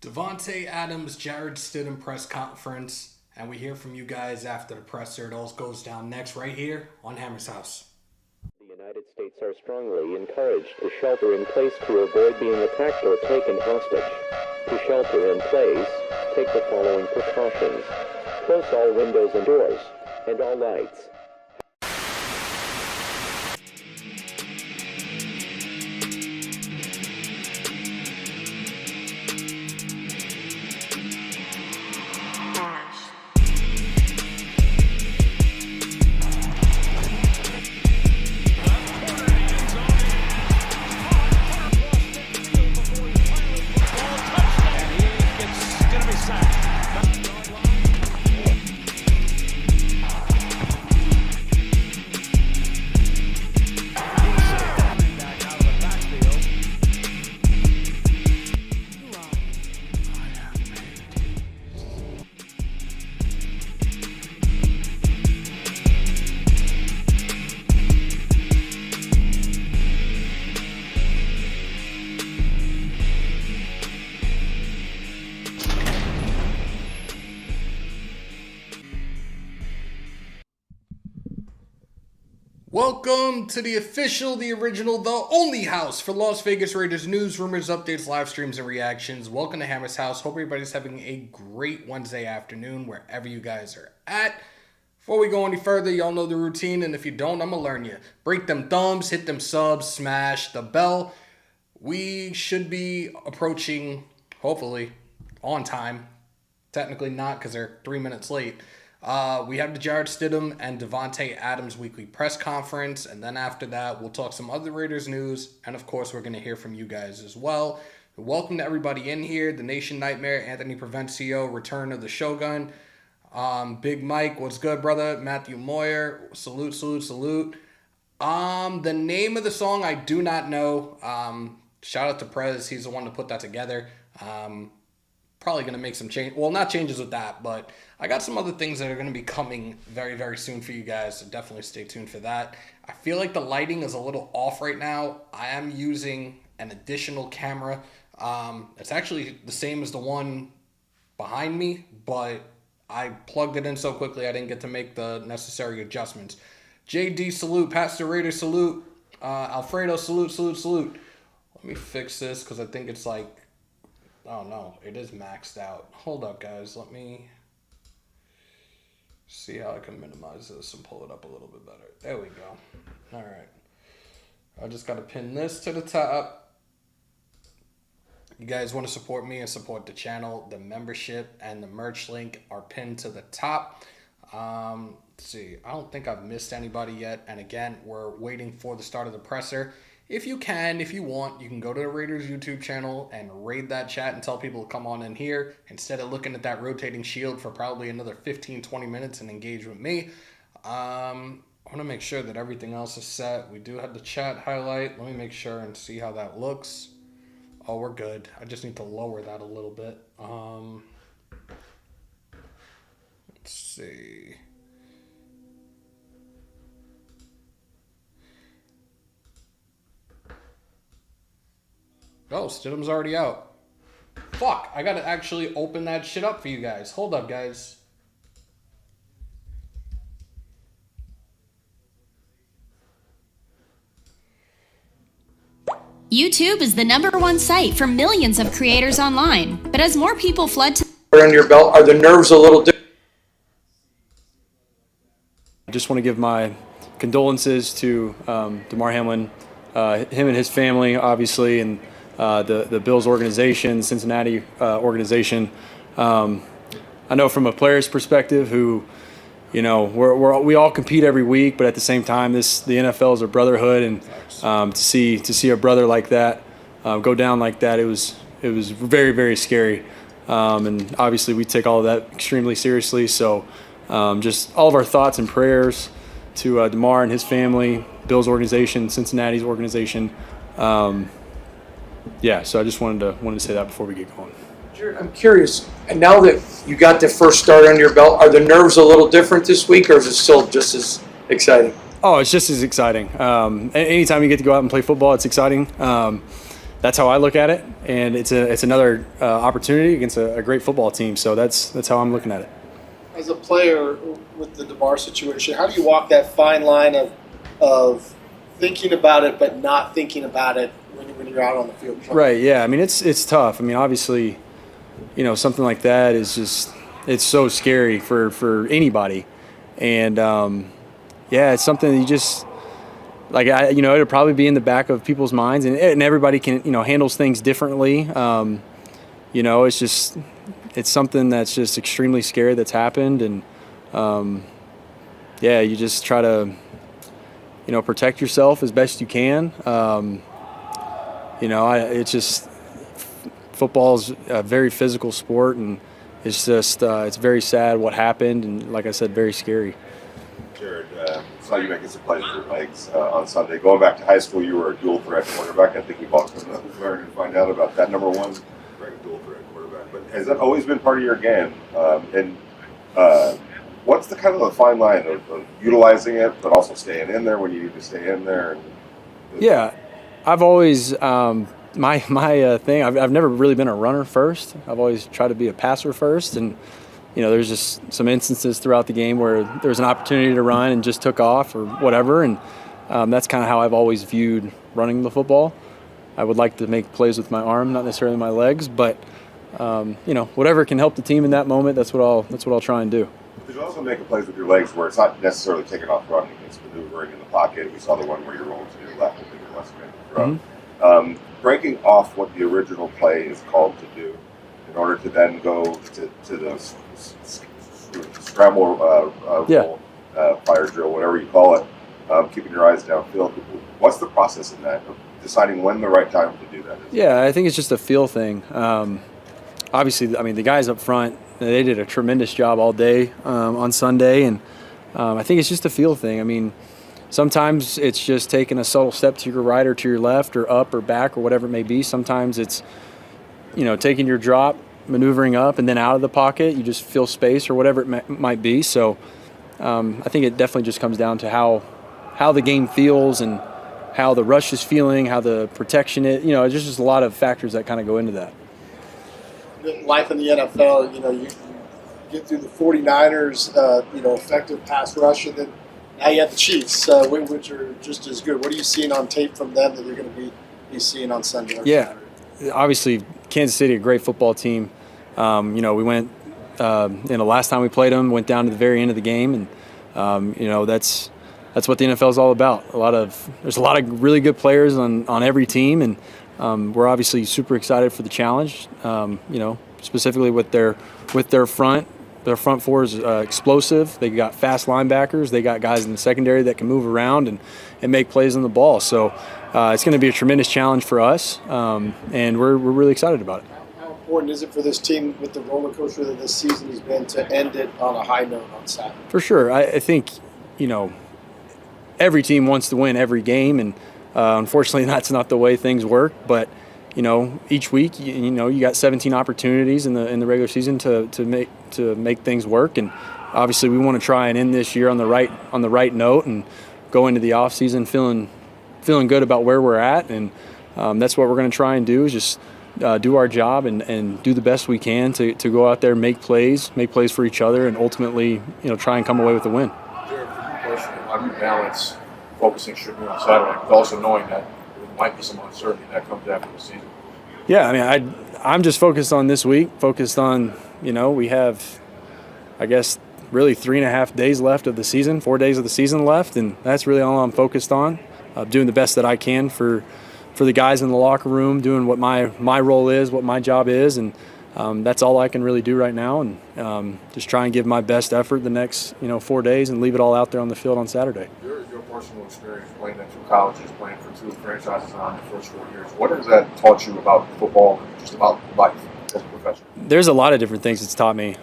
Davante Adams, Jarrett Stidham press conference, and we hear from you guys after the presser. It all goes down next right here on Hammers.House. The United States are strongly encouraged to shelter in place to avoid being attacked or taken hostage. To shelter in place, take the following precautions. Close all windows and doors, and all lights. Welcome to the official, the original, the only house for Las Vegas Raiders news, rumors, updates, live streams, and reactions. Welcome to Hammers House. Hope everybody's having a great Wednesday afternoon wherever you guys are at. Before we go any further, y'all know the routine, and if you don't, I'm going to learn you. Break them thumbs, hit them subs, smash the bell. We should be approaching, hopefully, on time. Technically not because they're 3 minutes late. We have the Jarrett Stidham and Davante Adams weekly press conference, and then after that, we'll talk some other Raiders news, and of course, we're going to hear from you guys as well. Welcome to everybody in here. The Nation Nightmare, Anthony Provencio, Return of the Shogun, Big Mike, what's good, brother? Matthew Moyer, salute, salute, salute. The name of the song I do not know. Shout out to Prez, he's the one to put that together. Probably going to make some change. Well, not changes with that, but I got some other things that are going to be coming very, very soon for you guys, so definitely stay tuned for that. I feel like the lighting is a little off right now. I am using an additional camera. It's actually the same as the one behind me, but I plugged it in so quickly I didn't get to make the necessary adjustments. JD, salute. Pastor Raider, salute. Alfredo, salute, salute, salute. Let me fix this because I think it's like, oh no, it is maxed out. Hold up, guys. Let me see how I can minimize this and pull it up a little bit better. There we go. All right. I just got to pin this to the top. You guys want to support me and support the channel. The membership and the merch link are pinned to the top. Let's see. I don't think I've missed anybody yet. And again, we're waiting for the start of the presser. If you can, if you want, you can go to the Raiders YouTube channel and raid that chat and tell people to come on in here instead of looking at that rotating shield for probably another 15-20 minutes and engage with me. I want to make sure that everything else is set. We do have the chat highlight. Let me make sure and see how that looks. Oh, we're good. I just need to lower that a little bit. Let's see. Oh, Stidham's already out. Fuck, I gotta actually open that shit up for you guys. Hold up, guys. YouTube is the #1 site for millions of creators online. But as more people flood to under your belt, are the nerves a little different? I just want to give my condolences to Damar Hamlin, him and his family, obviously, and the Bills organization, Cincinnati organization. I know from a player's perspective, who, you know, we all compete every week, but at the same time, the NFL is a brotherhood, and to see a brother like that go down like that, it was very, very scary. And obviously, we take all of that extremely seriously. So, just all of our thoughts and prayers to Damar and his family, Bills organization, Cincinnati's organization. Yeah, so I just wanted to say that before we get going. Jarrett, I'm curious, and now that you got the first start under your belt, are the nerves a little different this week, or is it still just as exciting? Oh, it's just as exciting. Anytime you get to go out and play football, it's exciting. that's how I look at it, and it's another opportunity against a great football team. So that's how I'm looking at it. As a player with the Damar situation, how do you walk that fine line of thinking about it but not thinking about it when you're out on the field? Right. Yeah. I mean, it's tough. I mean, obviously, something like that is just it's so scary for anybody, and it's something that you just. Like it'll probably be in the back of people's minds, and everybody can, handles things differently. It's something that's just extremely scary that's happened, and you just try to, protect yourself as best you can. It's just football's a very physical sport, and it's just it's very sad what happened, and like I said, very scary. Jarrett, saw you making some plays for your legs on Sunday. Going back to high school, you were a dual threat quarterback. I think we've all learned and find out about that. Number one, great dual threat quarterback. But has that always been part of your game? What's the kind of the fine line of utilizing it, but also staying in there when you need to stay in there? Yeah, I've always my thing. I've never really been a runner first. I've always tried to be a passer first, and there's just some instances throughout the game where there was an opportunity to run and just took off or whatever, and that's kind of how I've always viewed running the football. I would like to make plays with my arm, not necessarily my legs, but whatever can help the team in that moment, that's what I'll try and do. Did you also make a plays with your legs where it's not necessarily taking off running, it's maneuvering in the pocket? We saw the one where you're rolling to your left, I think it was throw. Breaking off what the original play is called to do in order to then go to the scramble, roll, fire drill, whatever you call it, keeping your eyes downfield. What's the process in that, of deciding when the right time to do that is? Yeah, I think it's just a feel thing. Obviously, I mean, the guys up front, they did a tremendous job all day on Sunday, and I think it's just a feel thing. I mean, sometimes it's just taking a subtle step to your right or to your left or up or back or whatever it may be. Sometimes it's, taking your drop, maneuvering up, and then out of the pocket. You just feel space or whatever it might be. So I think it definitely just comes down to how the game feels and how the rush is feeling, how the protection is. There's just a lot of factors that kind of go into that. Life in the NFL, you get through the 49ers, effective pass rush, and then now you have the Chiefs, which are just as good. What are you seeing on tape from them that you're going to be seeing on Sunday? Yeah, obviously Kansas City, a great football team. We went, the last time we played them, went down to the very end of the game, and that's what the NFL is all about. There's a lot of really good players on every team, and we're obviously super excited for the challenge. Specifically with their front. Their front four is explosive. They got fast linebackers. They got guys in the secondary that can move around and make plays on the ball. So it's going to be a tremendous challenge for us, and we're really excited about it. How important is it for this team with the roller coaster that this season has been to end it on a high note on Saturday? For sure. I think, every team wants to win every game, and unfortunately that's not the way things work. But each week, you got 17 opportunities in the regular season to make things work, and obviously we want to try and end this year on the right note and go into the off season feeling good about where we're at, and that's what we're going to try and do is just do our job and do the best we can to go out there, make plays for each other, and ultimately try and come away with a win. Jarrett, for you personally, how do you balance focusing strictly on Saturday, but also knowing that there might be some uncertainty that comes after the season? Yeah, I mean, I'm just focused on this week, focused on, we have, I guess, really 3.5 days left of the season, 4 days of the season left, and that's really all I'm focused on, doing the best that I can for the guys in the locker room, doing what my role is, what my job is, and that's all I can really do right now, and just try and give my best effort the next, 4 days and leave it all out there on the field on Saturday. Your personal experience playing at 2 colleges, playing for 2 franchises on the first 4 years, what has that taught you about football and just about life as a professional? There's a lot of different things it's taught me.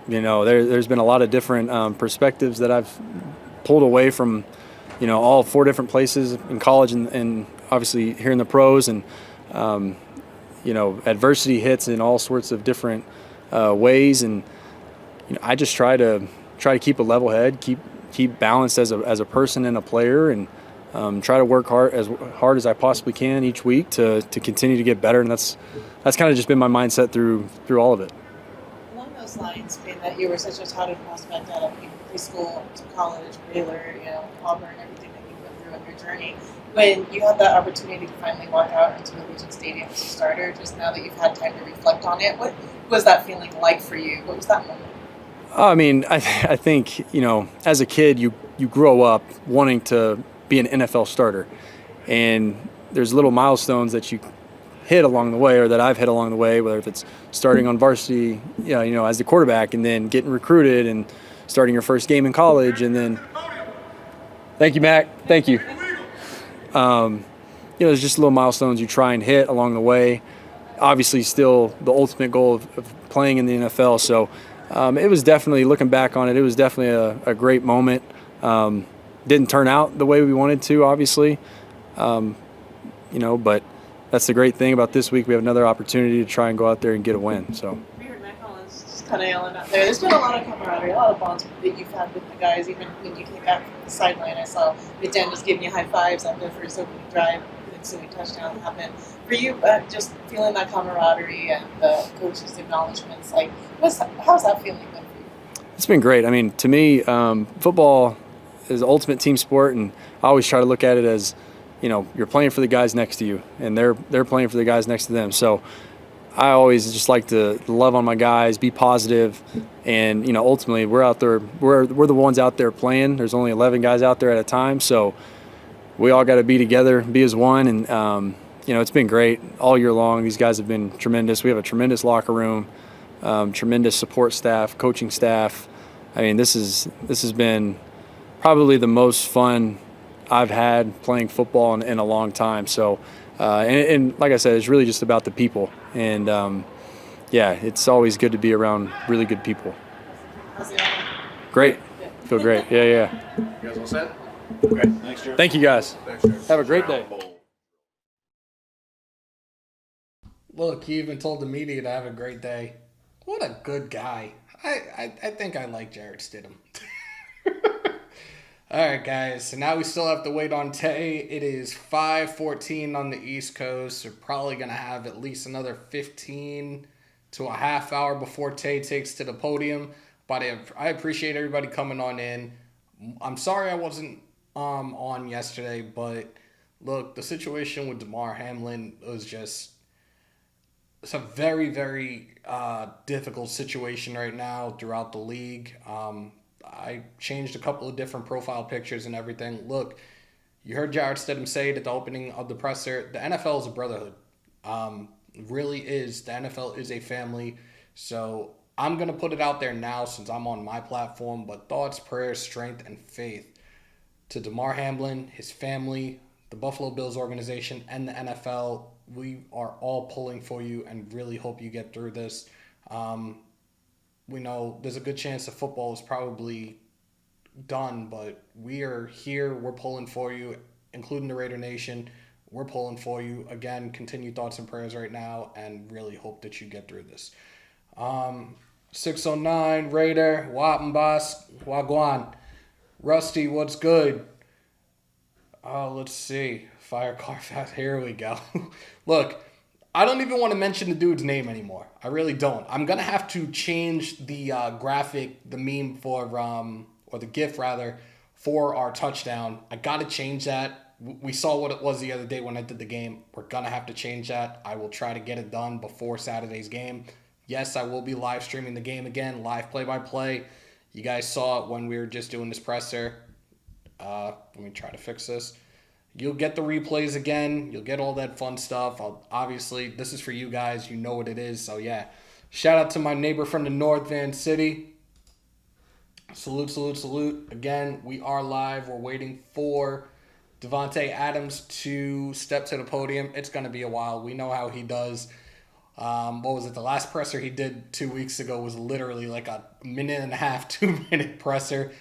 There's been a lot of different perspectives that I've pulled away from, all 4 different places in college and obviously here in the pros, and adversity hits in all sorts of different ways, and I just try to keep a level head, keep balanced as a person and a player, and try to work hard as I possibly can each week to continue to get better, and that's kind of just been my mindset through all of it. Along those lines, being that you were such a touted prospect out of preschool to college, Baylor, Auburn, everything that you went through on your journey, when you had that opportunity to finally walk out into Allegiant Stadium as a starter, just now that you've had time to reflect on it, what was that feeling like for you? What was that moment? I mean, I think, as a kid, you grow up wanting to be an NFL starter, and there's little milestones that you hit along the way, or that I've hit along the way, whether it's starting on varsity, as the quarterback, and then getting recruited and starting your first game in college, and then thank you, Mac. Thank you. There's just little milestones you try and hit along the way. Obviously, still the ultimate goal of playing in the NFL. So it was definitely, looking back on it, it was definitely a great moment. Didn't turn out the way we wanted to, obviously, but that's the great thing about this week. We have another opportunity to try and go out there and get a win. So. We heard Matt Collins just kind of yelling out there. There's been a lot of camaraderie, a lot of bonds that you've had with the guys, even when you came back from the sideline. I saw that Dan was giving you high fives after his opening drive, the ensuing touchdown happened. For you, just feeling that camaraderie and the coaches' acknowledgments, how's that feeling been for you? It's been great. I mean, to me, football is the ultimate team sport, and I always try to look at it as, you're playing for the guys next to you, and they're playing for the guys next to them. So I always just like to love on my guys, be positive, and ultimately we're out there, we're the ones out there playing. There's only 11 guys out there at a time, so we all got to be together, be as one, and it's been great all year long. These guys have been tremendous. We have a tremendous locker room, tremendous support staff, coaching staff. I mean, this has been probably the most fun I've had playing football in a long time. So, and like I said, it's really just about the people. And, it's always good to be around really good people. How's it going? Great. Feel great. Yeah. You guys all set? Okay. Thanks, Jared. Thank you, guys. Thanks, Jared. Have a great day. Look, he even told the media to have a great day. What a good guy. I think I like Jarrett Stidham. All right, guys. So now we still have to wait on Tay. It is 5:14 on the East Coast. We're probably going to have at least another 15 to a half hour before Tay takes to the podium. But I appreciate everybody coming on in. I'm sorry I wasn't on yesterday, but look, the situation with Damar Hamlin was just... It's a very, very difficult situation right now throughout the league. I changed a couple of different profile pictures and everything. Look, you heard Jarrett Stidham say it at the opening of the presser. The NFL is a brotherhood. It really is. The NFL is a family. So I'm going to put it out there now since I'm on my platform. But thoughts, prayers, strength, and faith to Damar Hamlin, his family, the Buffalo Bills organization, and the NFL. We are all pulling for you and really hope you get through this. We know there's a good chance that football is probably done, but we are here. We're pulling for you, including the Raider Nation. We're pulling for you. Again, continue thoughts and prayers right now and really hope that you get through this. 609, Raider, Boss, Wagwan. Rusty, what's good? Let's see. Fire car fast. Here we go. Look, I don't even want to mention the dude's name anymore. I really don't. I'm going to have to change the graphic, the meme for, or the GIF rather, for our touchdown. I got to change that. We saw what it was the other day when I did the game. We're going to have to change that. I will try to get it done before Saturday's game. Yes, I will be live streaming the game again, live play-by-play. You guys saw it when we were just doing this presser. Let me try to fix this. You'll get the replays again. You'll get all that fun stuff. Obviously, this is for you guys. You know what it is. So, yeah. Shout out to my neighbor from the North Van City. Salute, salute, salute. Again, we are live. We're waiting for Davante Adams to step to the podium. It's going to be a while. We know how he does. What was it? The last presser he did 2 weeks ago was literally like a minute and a half, 2-minute presser.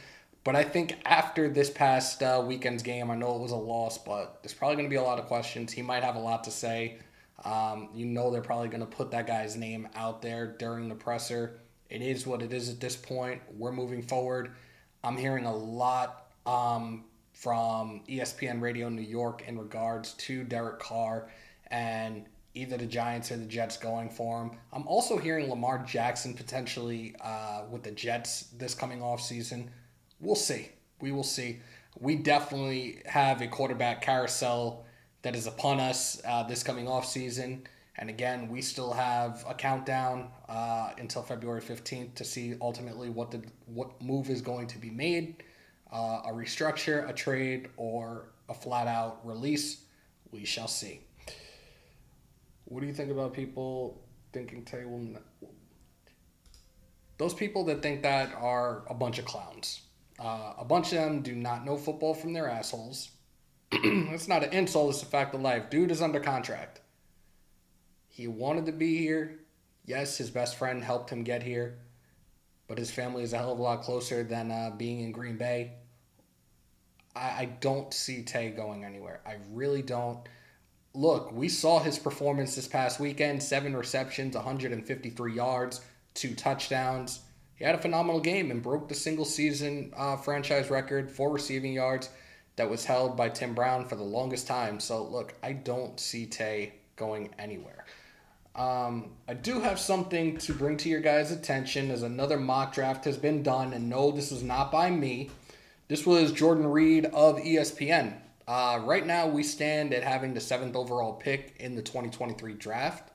But I think after this past weekend's game, I know it was a loss, but there's probably going to be a lot of questions. He might have a lot to say. They're probably going to put that guy's name out there during the presser. It is what it is at this point. We're moving forward. I'm hearing a lot from ESPN Radio New York in regards to Derek Carr and either the Giants or the Jets going for him. I'm also hearing Lamar Jackson potentially with the Jets this coming off season. We'll see. We will see. We definitely have a quarterback carousel that is upon us this coming off season. And again, we still have a countdown until February 15th to see ultimately what move is going to be made, a restructure, a trade, or a flat-out release. We shall see. What do you think about people thinking Tay will... Those people that think that are a bunch of clowns. A bunch of them do not know football from their assholes. It's not an insult, it's a fact of life. Dude is under contract. He wanted to be here. Yes, his best friend helped him get here. But his family is a hell of a lot closer than being in Green Bay. I don't see Tay going anywhere. I really don't. Look, we saw his performance this past weekend. 7 receptions, 153 yards, 2 touchdowns. He had a phenomenal game and broke the single-season franchise record for receiving yards that was held by Tim Brown for the longest time. So, look, I don't see Tay going anywhere. I do have something to bring to your guys' attention as another mock draft has been done. And no, this was not by me. This was Jordan Reed of ESPN. Right now, we stand at having the 7th overall pick in the 2023 draft.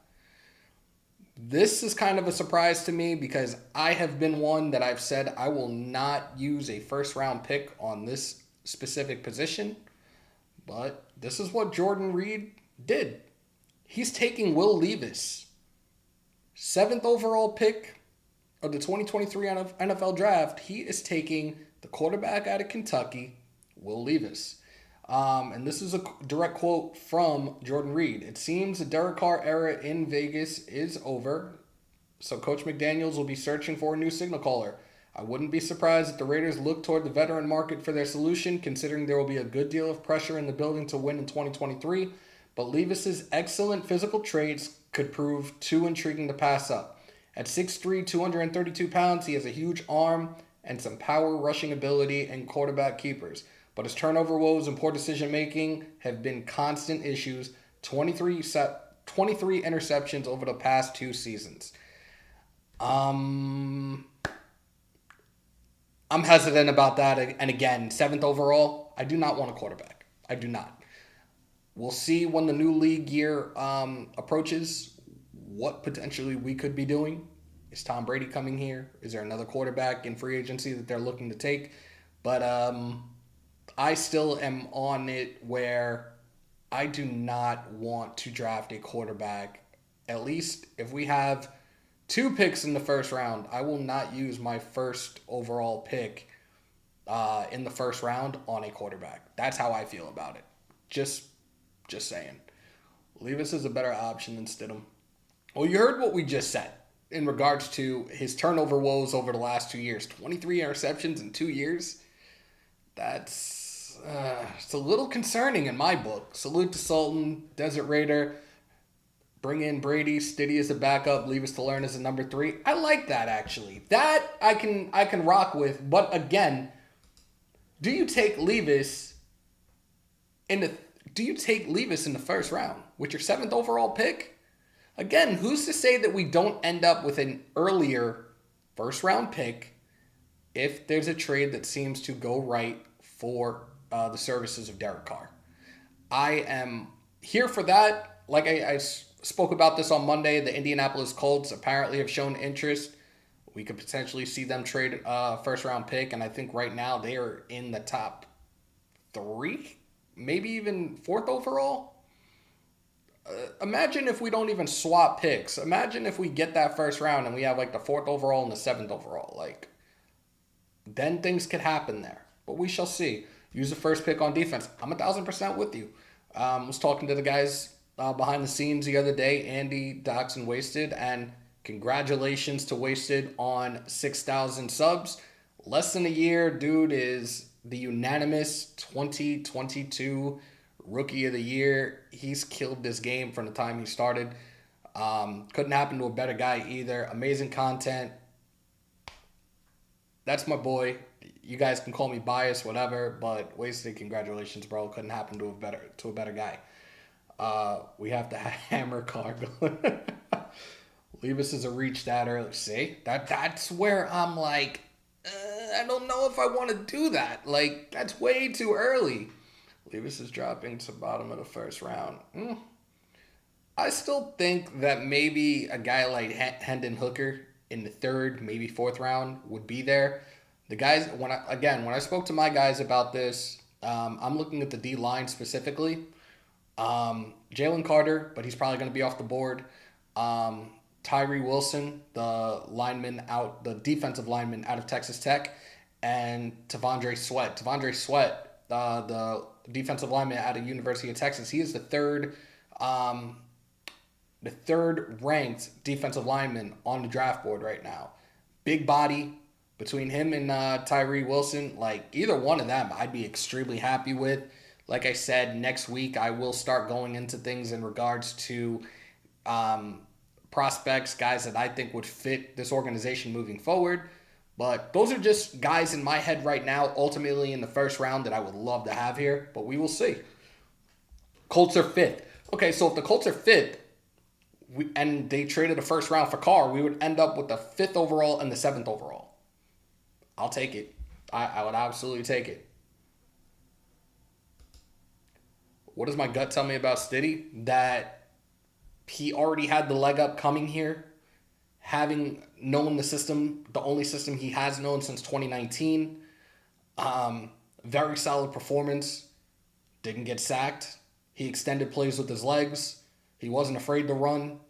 This is kind of a surprise to me because I have been one that I've said I will not use a first-round pick on this specific position. But this is what Jordan Reed did. He's taking Will Levis, 7th overall pick of the 2023 NFL draft. He is taking the quarterback out of Kentucky, Will Levis. And this is a direct quote from Jordan Reed. It seems the Derek Carr era in Vegas is over, so Coach McDaniels will be searching for a new signal caller. I wouldn't be surprised if the Raiders look toward the veteran market for their solution, considering there will be a good deal of pressure in the building to win in 2023. But Levis's excellent physical traits could prove too intriguing to pass up. At 6'3", 232 pounds, he has a huge arm and some power rushing ability and quarterback keepers. But his turnover woes and poor decision-making have been constant issues. 23 interceptions over the past 2 seasons. I'm hesitant about that. And again, 7th overall, I do not want a quarterback. I do not. We'll see when the new league year approaches what potentially we could be doing. Is Tom Brady coming here? Is there another quarterback in free agency that they're looking to take? But I still am on it where I do not want to draft a quarterback. At least if we have 2 picks in the first round, I will not use my 1st overall pick in the first round on a quarterback. That's how I feel about it. Just saying. Levis is a better option than Stidham. Well, you heard what we just said in regards to his turnover woes over the last 2 years. 23 interceptions in 2 years. That's it's a little concerning in my book. Salute to Sultan, Desert Raider. Bring in Brady, Stiddy as a backup, Levis to learn as a number 3. I like that, actually. That I can rock with. But again, do you take Levis in the first round with your 7th overall pick? Again, who's to say that we don't end up with an earlier first round pick if there's a trade that seems to go right for the services of Derek Carr? I am here for that. Like I spoke about this on Monday, the Indianapolis Colts apparently have shown interest. We could potentially see them trade a first round pick, and I think right now they are in the top 3. Maybe even 4th overall. Imagine if we don't even swap picks. Imagine if we get that first round and we have like the 4th overall and the 7th overall. Like, then things could happen there. But we shall see. Use the first pick on defense. I'm 1,000% with you. Was talking to the guys behind the scenes the other day, Andy, Docs, and Wasted, and congratulations to Wasted on 6,000 subs. Less than a year, dude is the unanimous 2022 Rookie of the Year. He's killed this game from the time he started. Couldn't happen to a better guy either. Amazing content. That's my boy. you guys can call me biased, whatever, but Wasted, congratulations, bro. Couldn't happen to a better guy. We have to hammer Cargo. Levis is a reach that early. See, that's where I'm like, I don't know if I want to do that. Like, that's way too early. Levis is dropping to bottom of the first round. I still think that maybe a guy like Hendon Hooker in the third, maybe fourth round would be there. The guys, when I spoke to my guys about this, I'm looking at the D line specifically. Jalen Carter, but he's probably going to be off the board. Tyree Wilson, the defensive lineman out of Texas Tech, and T'Vondre Sweat. T'Vondre Sweat, the defensive lineman out of University of Texas, he is the third ranked defensive lineman on the draft board right now. Big body. Between him and Tyree Wilson, like either one of them, I'd be extremely happy with. Like I said, next week I will start going into things in regards to prospects, guys that I think would fit this organization moving forward. But those are just guys in my head right now, ultimately in the first round, that I would love to have here. But we will see. Colts are fifth. Okay, so if the Colts are fifth, and they traded a first round for Carr, we would end up with the 5th overall and the 7th overall. I'll take it. I would absolutely take it. What does my gut tell me about Stiddy? That he already had the leg up coming here, having known the system, the only system he has known since 2019. Very solid performance. Didn't get sacked. He extended plays with his legs. He wasn't afraid to run.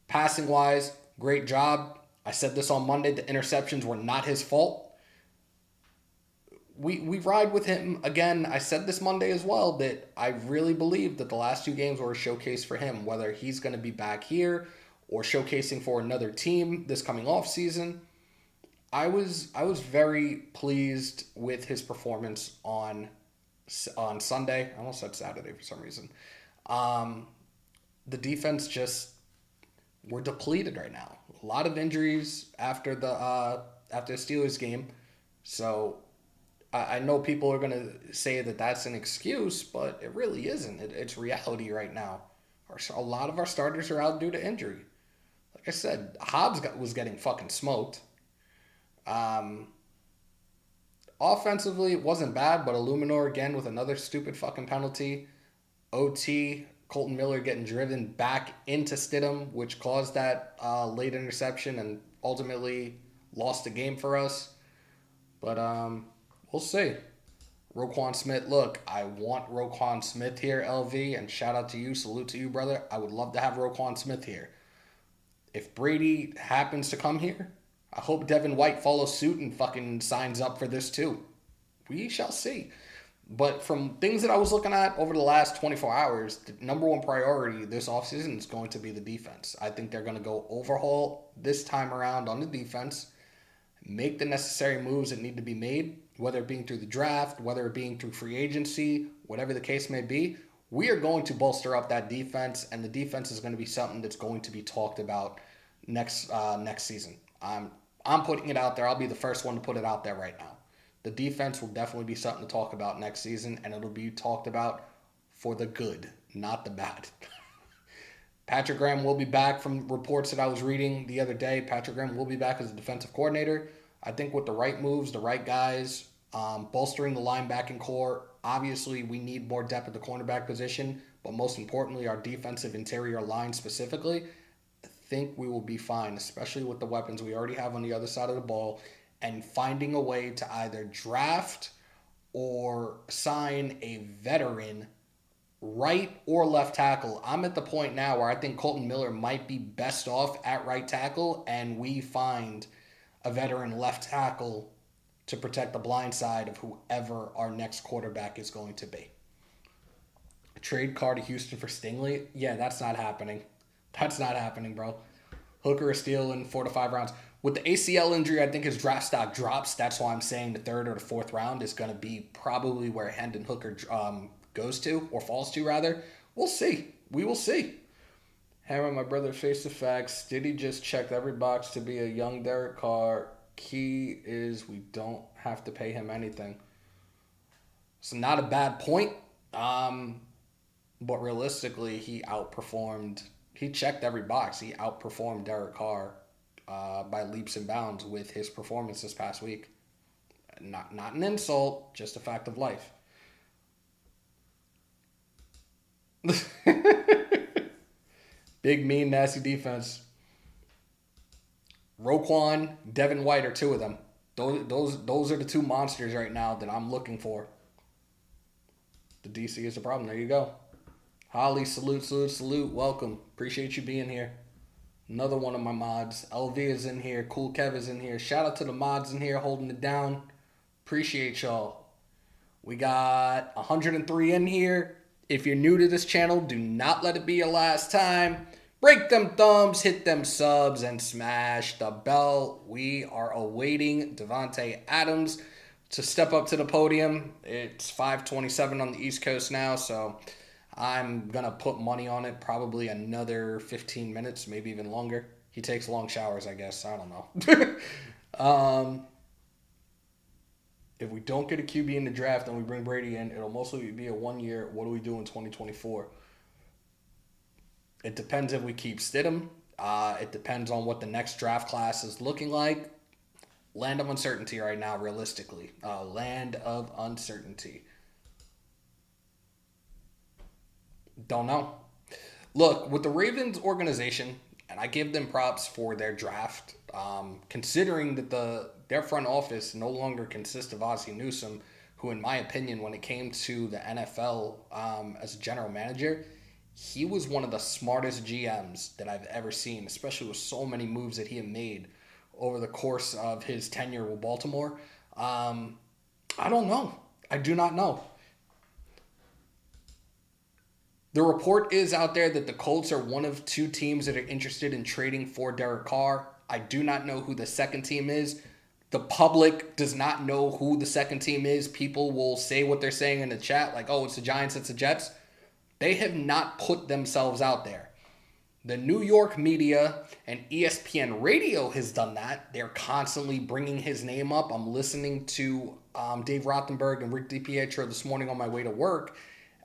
Passing-wise, great job. I said this on Monday. The interceptions were not his fault. We ride with him. Again, I said this Monday as well, that I really believe that the last 2 games were a showcase for him, whether he's going to be back here or showcasing for another team this coming off season. I was very pleased with his performance on Sunday. I almost said Saturday for some reason. The defense just, we're depleted right now. A lot of injuries after the Steelers game. So I know people are going to say that that's an excuse, but it really isn't. It's reality right now. A lot of our starters are out due to injury. Like I said, Hobbs was getting fucking smoked. Offensively, it wasn't bad, but Illuminor again with another stupid fucking penalty. OT, Colton Miller getting driven back into Stidham, which caused that late interception and ultimately lost the game for us. But we'll see. Roquan Smith, look, I want Roquan Smith here, LV, and shout out to you, salute to you, brother. I would love to have Roquan Smith here. If Brady happens to come here, I hope Devin White follows suit and fucking signs up for this too. We shall see. But from things that I was looking at over the last 24 hours, the number one priority this offseason is going to be the defense. I think they're going to go overhaul this time around on the defense, make the necessary moves that need to be made, whether it being through the draft, whether it being through free agency, whatever the case may be. We are going to bolster up that defense, and the defense is going to be something that's going to be talked about next season. I'm putting it out there. I'll be the first one to put it out there right now. The defense will definitely be something to talk about next season, and it'll be talked about for the good, not the bad. Patrick Graham will be back from reports that I was reading the other day. Patrick Graham will be back as a defensive coordinator. I think with the right moves, the right guys, bolstering the linebacking core. Obviously, we need more depth at the cornerback position, but most importantly, our defensive interior line specifically. I think we will be fine, especially with the weapons we already have on the other side of the ball, and finding a way to either draft or sign a veteran right or left tackle. I'm at the point now where I think Colton Miller might be best off at right tackle, and we find a veteran left tackle to protect the blind side of whoever our next quarterback is going to be. Trade Carr to Houston for Stingley? Yeah, that's not happening. That's not happening, bro. Hooker is still in 4 to 5 rounds. With the ACL injury, I think his draft stock drops. That's why I'm saying the 3rd or the 4th round is going to be probably where Hendon Hooker goes to, or falls to, rather. We'll see. We will see. Hammer, my brother, face the facts. Did he just check every box to be a young Derek Carr? Key is we don't have to pay him anything. So not a bad point. But realistically, he checked every box. He outperformed Derek Carr by leaps and bounds with his performance this past week. Not an insult, just a fact of life. Big, mean, nasty defense. Roquan, Devin White are two of them. Those are the two monsters right now that I'm looking for. The DC is the problem. There you go. Holly, salute. Welcome. Appreciate you being here. Another one of my mods. LV is in here. Cool Kev is in here. Shout out to the mods in here holding it down. Appreciate y'all. We got 103 in here. If you're new to this channel, do not let it be your last time. Break them thumbs, hit them subs, and smash the bell. We are awaiting Davante Adams to step up to the podium. It's 5:27 on the East Coast now, so I'm going to put money on it. Probably another 15 minutes, maybe even longer. He takes long showers, I guess. I don't know. If we don't get a QB in the draft and we bring Brady in, it'll mostly be a 1 year. What do we do in 2024? It depends if we keep Stidham. It depends on what the next draft class is looking like. Land of uncertainty right now, realistically. Land of uncertainty. Don't know. Look, with the Ravens organization, and I give them props for their draft, considering that their front office no longer consists of Ozzie Newsome, who, in my opinion, when it came to the NFL as a general manager, he was one of the smartest GMs that I've ever seen, especially with so many moves that he had made over the course of his tenure with Baltimore. I don't know. I do not know. The report is out there that the Colts are one of two teams that are interested in trading for Derek Carr. I do not know who the second team is. The public does not know who the second team is. People will say what they're saying in the chat, like, oh, it's the Giants, it's the Jets. They have not put themselves out there. The New York media and ESPN Radio has done that. They're constantly bringing his name up. I'm listening to Dave Rothenberg and Rick DiPietro this morning on my way to work,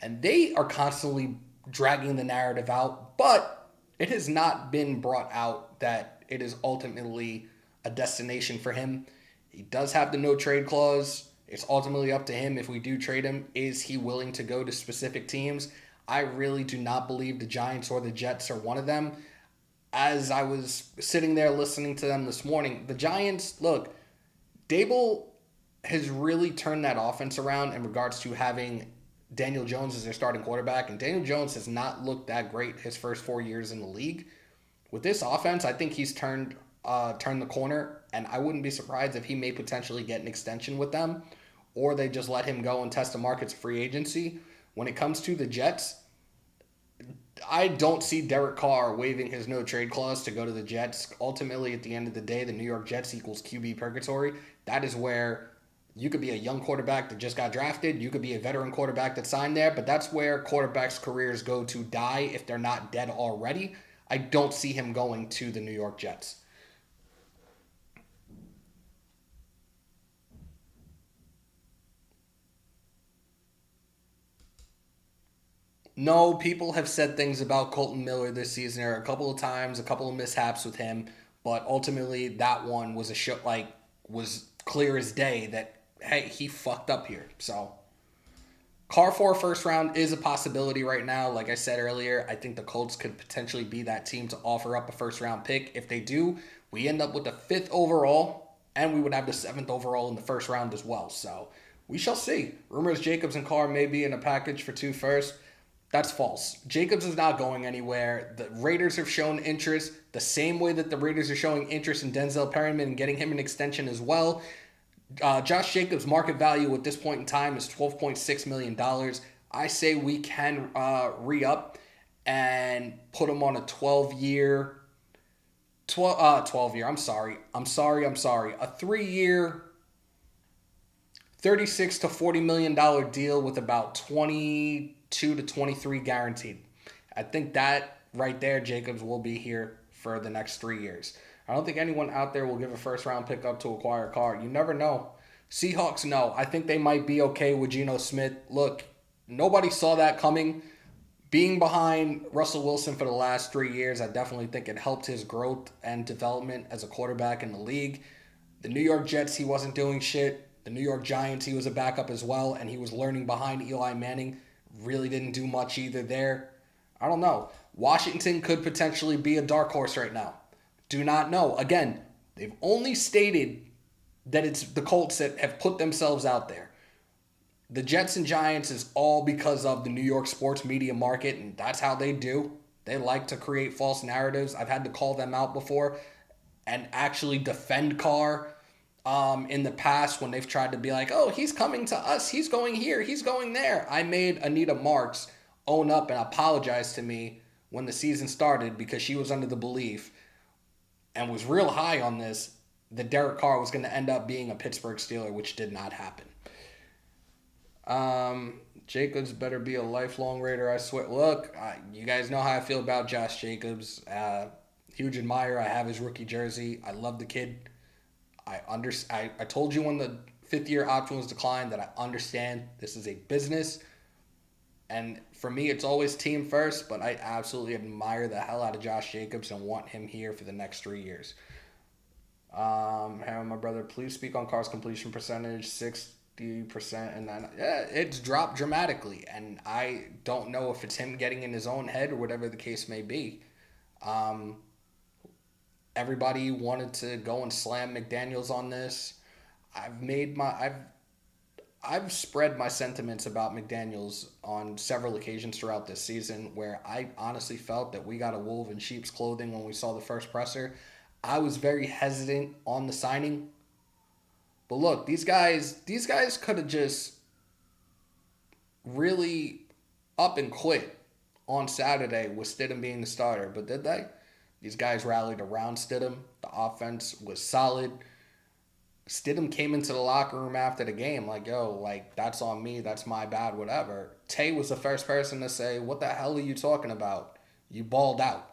and they are constantly dragging the narrative out, but it has not been brought out that it is ultimately a destination for him. He does have the no trade clause. It's ultimately up to him if we do trade him. Is he willing to go to specific teams? I really do not believe the Giants or the Jets are one of them. As I was sitting there listening to them this morning, the Giants, look, Dable has really turned that offense around in regards to having Daniel Jones as their starting quarterback, and Daniel Jones has not looked that great his first 4 years in the league. With this offense, I think he's turned the corner, and I wouldn't be surprised if he may potentially get an extension with them, or they just let him go and test the markets of free agency. When it comes to the Jets, I don't see Derek Carr waiving his no-trade clause to go to the Jets. Ultimately, at the end of the day, the New York Jets equals QB purgatory. That is where you could be a young quarterback that just got drafted. You could be a veteran quarterback that signed there, but that's where quarterbacks' careers go to die if they're not dead already. I don't see him going to the New York Jets. No, people have said things about Colton Miller this season. There are a couple of times, a couple of mishaps with him, but ultimately that one was was clear as day that, hey, he fucked up here. So Carr for a first round is a possibility right now. Like I said earlier, I think the Colts could potentially be that team to offer up a first round pick. If they do, we end up with the 5th overall, and we would have the 7th overall in the first round as well. So we shall see. Rumors Jacobs and Carr may be in a package for 2 firsts. That's false. Jacobs is not going anywhere. The Raiders have shown interest the same way that the Raiders are showing interest in Denzel Perryman and getting him an extension as well. Josh Jacobs' market value at this point in time is $12.6 million. I say we can re-up and put him on a 12-year, a 3-year, $36 to $40 million deal with about 22 to 23 guaranteed. I think that right there, Jacobs will be here for the next 3 years. I don't think anyone out there will give a first-round pick up to acquire Carr. You never know. Seahawks, no. I think they might be okay with Geno Smith. Look, nobody saw that coming. Being behind Russell Wilson for the last 3 years, I definitely think it helped his growth and development as a quarterback in the league. The New York Jets, he wasn't doing shit. The New York Giants, he was a backup as well, and he was learning behind Eli Manning. Really didn't do much either there. I don't know. Washington could potentially be a dark horse right now. Do not know. Again, they've only stated that it's the Colts that have put themselves out there. The Jets and Giants is all because of the New York sports media market, and that's how they do. They like to create false narratives. I've had to call them out before and actually defend Carr in the past when they've tried to be like, oh, he's coming to us, he's going here, he's going there. I made Anita Marks own up and apologize to me when the season started because she was under the belief and was real high on this that Derek Carr was going to end up being a Pittsburgh Steeler, which did not happen. Jacobs better be a lifelong Raider, I swear. Look, you guys know how I feel about Josh Jacobs. Huge admirer. I have his rookie jersey. I love the kid. I told you when the fifth-year option was declined that I understand this is a business. And for me, it's always team first, but I absolutely admire the hell out of Josh Jacobs and want him here for the next 3 years. Harry, my brother, please speak on Carr's completion percentage, 60%, and then it's dropped dramatically. And I don't know if it's him getting in his own head or whatever the case may be. Everybody wanted to go and slam McDaniels on this. I've spread my sentiments about McDaniels on several occasions throughout this season where I honestly felt that we got a wolf in sheep's clothing when we saw the first presser. I was very hesitant on the signing. But look, these guys could have just really up and quit on Saturday with Stidham being the starter. But did they? These guys rallied around Stidham. The offense was solid. Stidham came into the locker room after the game like, yo, like, that's on me. That's my bad, whatever. Tay was the first person to say, what the hell are you talking about? You balled out.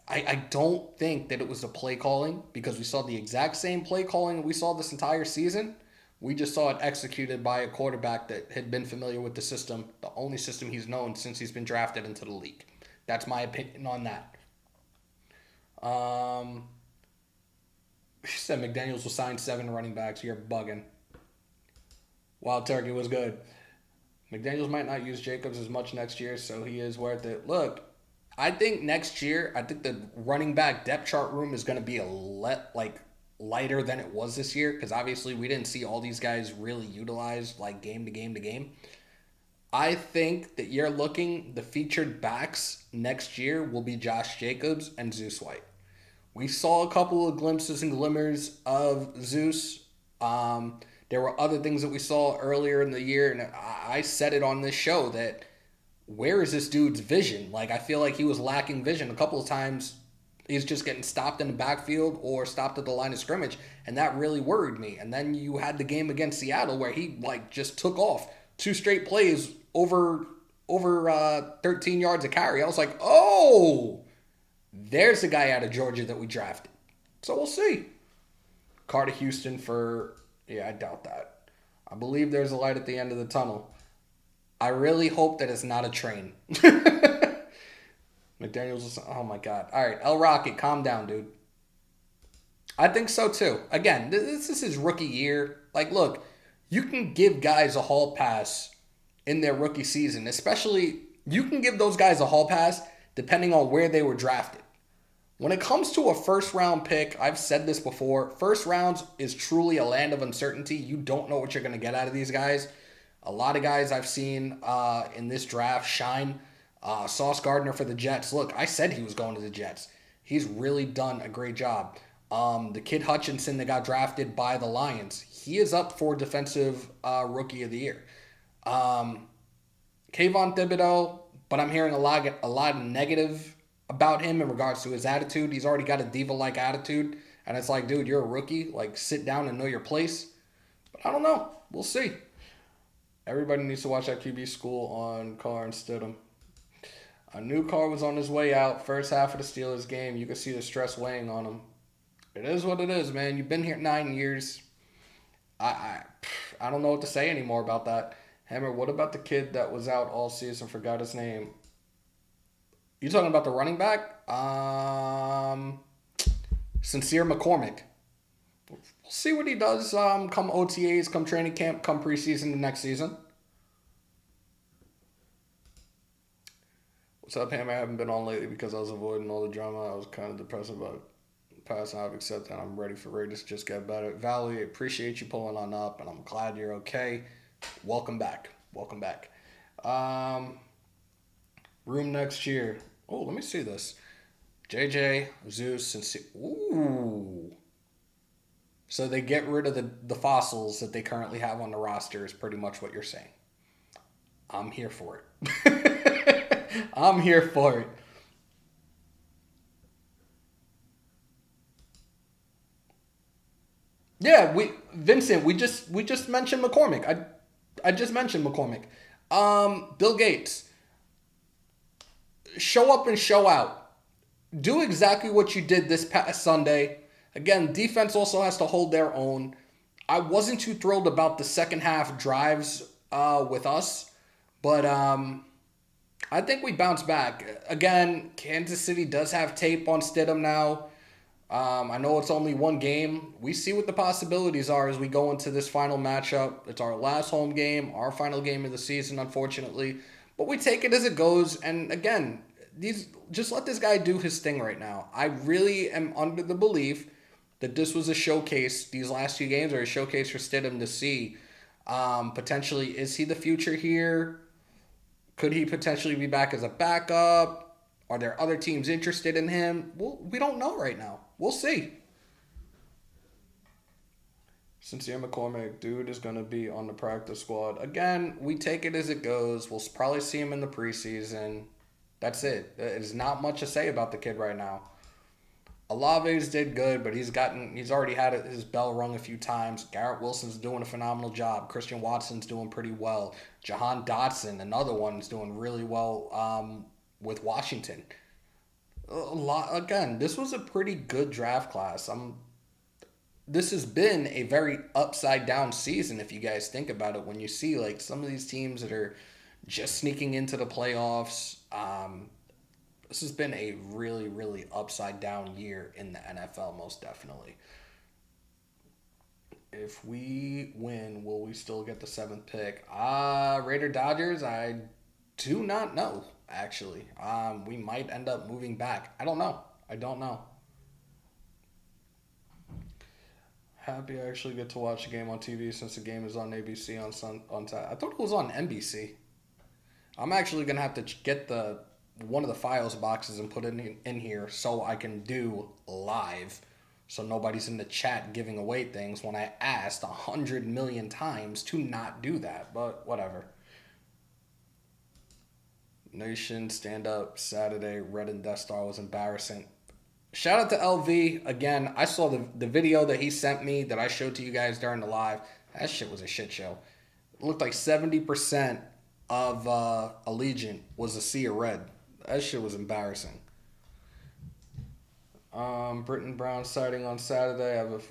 I don't think that it was the play calling because we saw the exact same play calling we saw this entire season. We just saw it executed by a quarterback that had been familiar with the system, the only system he's known since he's been drafted into the league. That's my opinion on that. She said McDaniels will sign 7 running backs. You're bugging. Wild Turkey was good. McDaniels might not use Jacobs as much next year, so he is worth it. Look, I think next year, I think the running back depth chart room is going to be lighter than it was this year because obviously we didn't see all these guys really utilized like game to game to game. I think that you're looking, the featured backs next year will be Josh Jacobs and Zeus White. We saw a couple of glimpses and glimmers of Zeus. There were other things that we saw earlier in the year, and I said it on this show that where is this dude's vision? Like, I feel like he was lacking vision. A couple of times he's just getting stopped in the backfield or stopped at the line of scrimmage, and that really worried me. And then you had the game against Seattle where he just took off 2 straight plays over 13 yards a carry. I was like, oh, there's the guy out of Georgia that we drafted. So we'll see. Carter Houston I doubt that. I believe there's a light at the end of the tunnel. I really hope that it's not a train. McDaniels, oh my God. All right, El Rocket, calm down, dude. I think so too. Again, this is his rookie year. Like, look, you can give guys a hall pass in their rookie season. Especially, you can give those guys a hall pass depending on where they were drafted. When it comes to a first-round pick, I've said this before, first rounds is truly a land of uncertainty. You don't know what you're going to get out of these guys. A lot of guys I've seen in this draft shine. Sauce Gardner for the Jets. Look, I said he was going to the Jets. He's really done a great job. The kid Hutchinson that got drafted by the Lions, he is up for Defensive Rookie of the Year. Kayvon Thibodeau, but I'm hearing a lot of negative about him in regards to his attitude. He's already got a diva-like attitude, and it's like, dude, you're a rookie. Like, sit down and know your place. But I don't know. We'll see. Everybody needs to watch that QB School on Carr and Stidham. A new car was on his way out. First half of the Steelers game, you could see the stress weighing on him. It is what it is, man. You've been here 9 years. I don't know what to say anymore about that. Hammer, what about the kid that was out all season? Forgot his name. You talking about the running back? Sincere McCormick. We'll see what he does come OTAs, come training camp, come preseason the next season. What's up, Hammer? I haven't been on lately because I was avoiding all the drama. I was kind of depressed about past. I've accepted that I'm ready for Raiders to just get better. Valley, appreciate you pulling on up, and I'm glad you're okay. Welcome back. Welcome back. Room next year. Oh, let me see this. JJ, Zeus, and ooh. So they get rid of the fossils that they currently have on the roster is pretty much what you're saying. I'm here for it. I'm here for it. Yeah, Vincent, we just mentioned McCormick. I just mentioned McCormick. Bill Gates. Show up and show out. Do exactly what you did this past Sunday. Again, defense also has to hold their own. I wasn't too thrilled about the second half drives with us, but I think we bounced back. Again, Kansas City does have tape on Stidham now. I know it's only one game. We see what the possibilities are as we go into this final matchup. It's our last home game, our final game of the season, unfortunately. But we take it as it goes. And again, just let this guy do his thing right now. I really am under the belief that this was a showcase. These last 2 games are a showcase for Stidham to see potentially, is he the future here? Could he potentially be back as a backup? Are there other teams interested in him? Well, we don't know right now. We'll see. Sincere McCormick, dude is going to be on the practice squad. Again, we take it as it goes. We'll probably see him in the preseason. That's it. There's not much to say about the kid right now. Olave's did good, but he's already had his bell rung a few times. Garrett Wilson's doing a phenomenal job. Christian Watson's doing pretty well. Jahan Dotson, another one, is doing really well with Washington. Again, this was a pretty good draft class. This has been a very upside down season if you guys think about it. When you see like some of these teams that are just sneaking into the playoffs, this has been a really, really upside down year in the NFL, most definitely. If we win, will we still get the 7th pick? Raider Dodgers, I do not know, actually. We might end up moving back. I don't know. Happy I actually get to watch the game on TV since the game is on ABC on Saturday. I thought it was on NBC. I'm actually going to have to get one of the files boxes and put it in here so I can do live, so nobody's in the chat giving away things when I asked 100 million times to not do that, but whatever. Nation, stand up, Saturday, Red and Death Star was embarrassing. Shout out to LV. Again, I saw the video that he sent me that I showed to you guys during the live. That shit was a shit show. It looked like 70% of Allegiant was a sea of red. That shit was embarrassing. Britton Brown sighting on Saturday.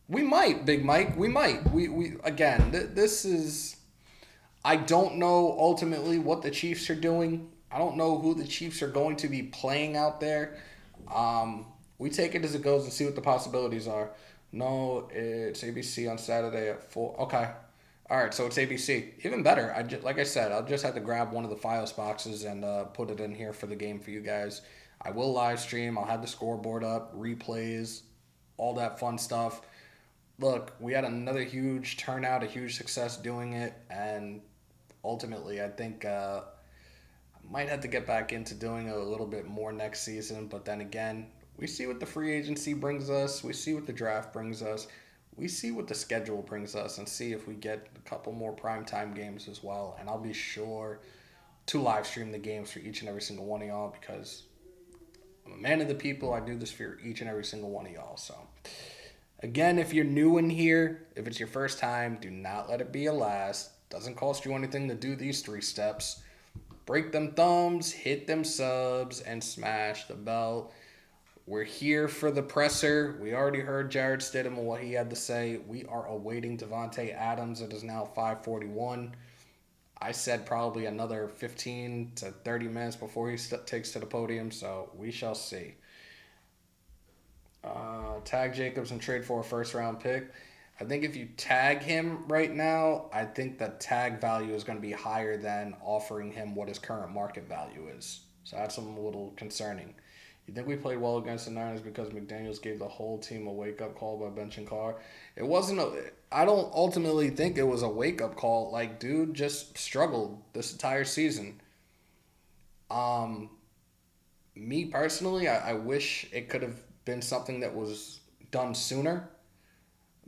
We might, Big Mike. We might. We again, this is... I don't know ultimately what the Chiefs are doing. I don't know who the Chiefs are going to be playing out there. We take it as it goes and see what the possibilities are. No, it's ABC on Saturday at 4. Okay. All right, so it's ABC. Even better. Like I said, I'll just have to grab one of the files boxes and put it in here for the game for you guys. I will live stream. I'll have the scoreboard up, replays, all that fun stuff. Look, we had another huge turnout, a huge success doing it, and ultimately I think I might have to get back into doing it a little bit more next season. But then again, we see what the free agency brings us. We see what the draft brings us. We see what the schedule brings us and see if we get a couple more primetime games as well. And I'll be sure to live stream the games for each and every single one of y'all because I'm a man of the people. I do this for each and every single one of y'all. So, again, if you're new in here, if it's your first time, do not let it be a last. Doesn't cost you anything to do these 3 steps. break them thumbs, hit them subs, and smash the bell. We're here for the presser. We already heard Jarrett Stidham and what he had to say. We are awaiting Davante Adams. It is now 5:41. I said probably another 15 to 30 minutes before he takes to the podium, so we shall see. Tag Jacobs and trade for a first-round pick. I think if you tag him right now, I think the tag value is going to be higher than offering him what his current market value is. So that's a little concerning. You think we played well against the Niners because McDaniels gave the whole team a wake-up call by benching Carr? It wasn't I don't ultimately think it was a wake-up call. Like, dude just struggled this entire season. Me personally, I wish it could have been something that was done sooner.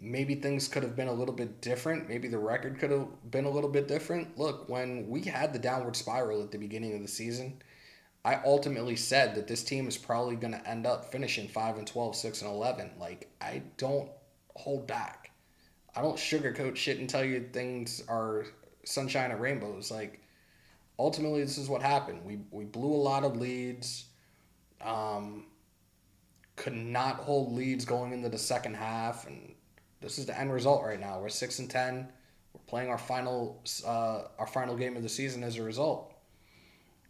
Maybe things could have been a little bit different. Maybe the record could have been a little bit different. Look, when we had the downward spiral at the beginning of the season, I ultimately said that this team is probably going to end up finishing 5-12, 6-11. Like, I don't hold back. I don't sugarcoat shit and tell you things are sunshine and rainbows. Like, ultimately, this is what happened. We blew a lot of leads. Could not hold leads going into the second half, and this is the end result right now. We're 6-10. We're playing our final game of the season as a result.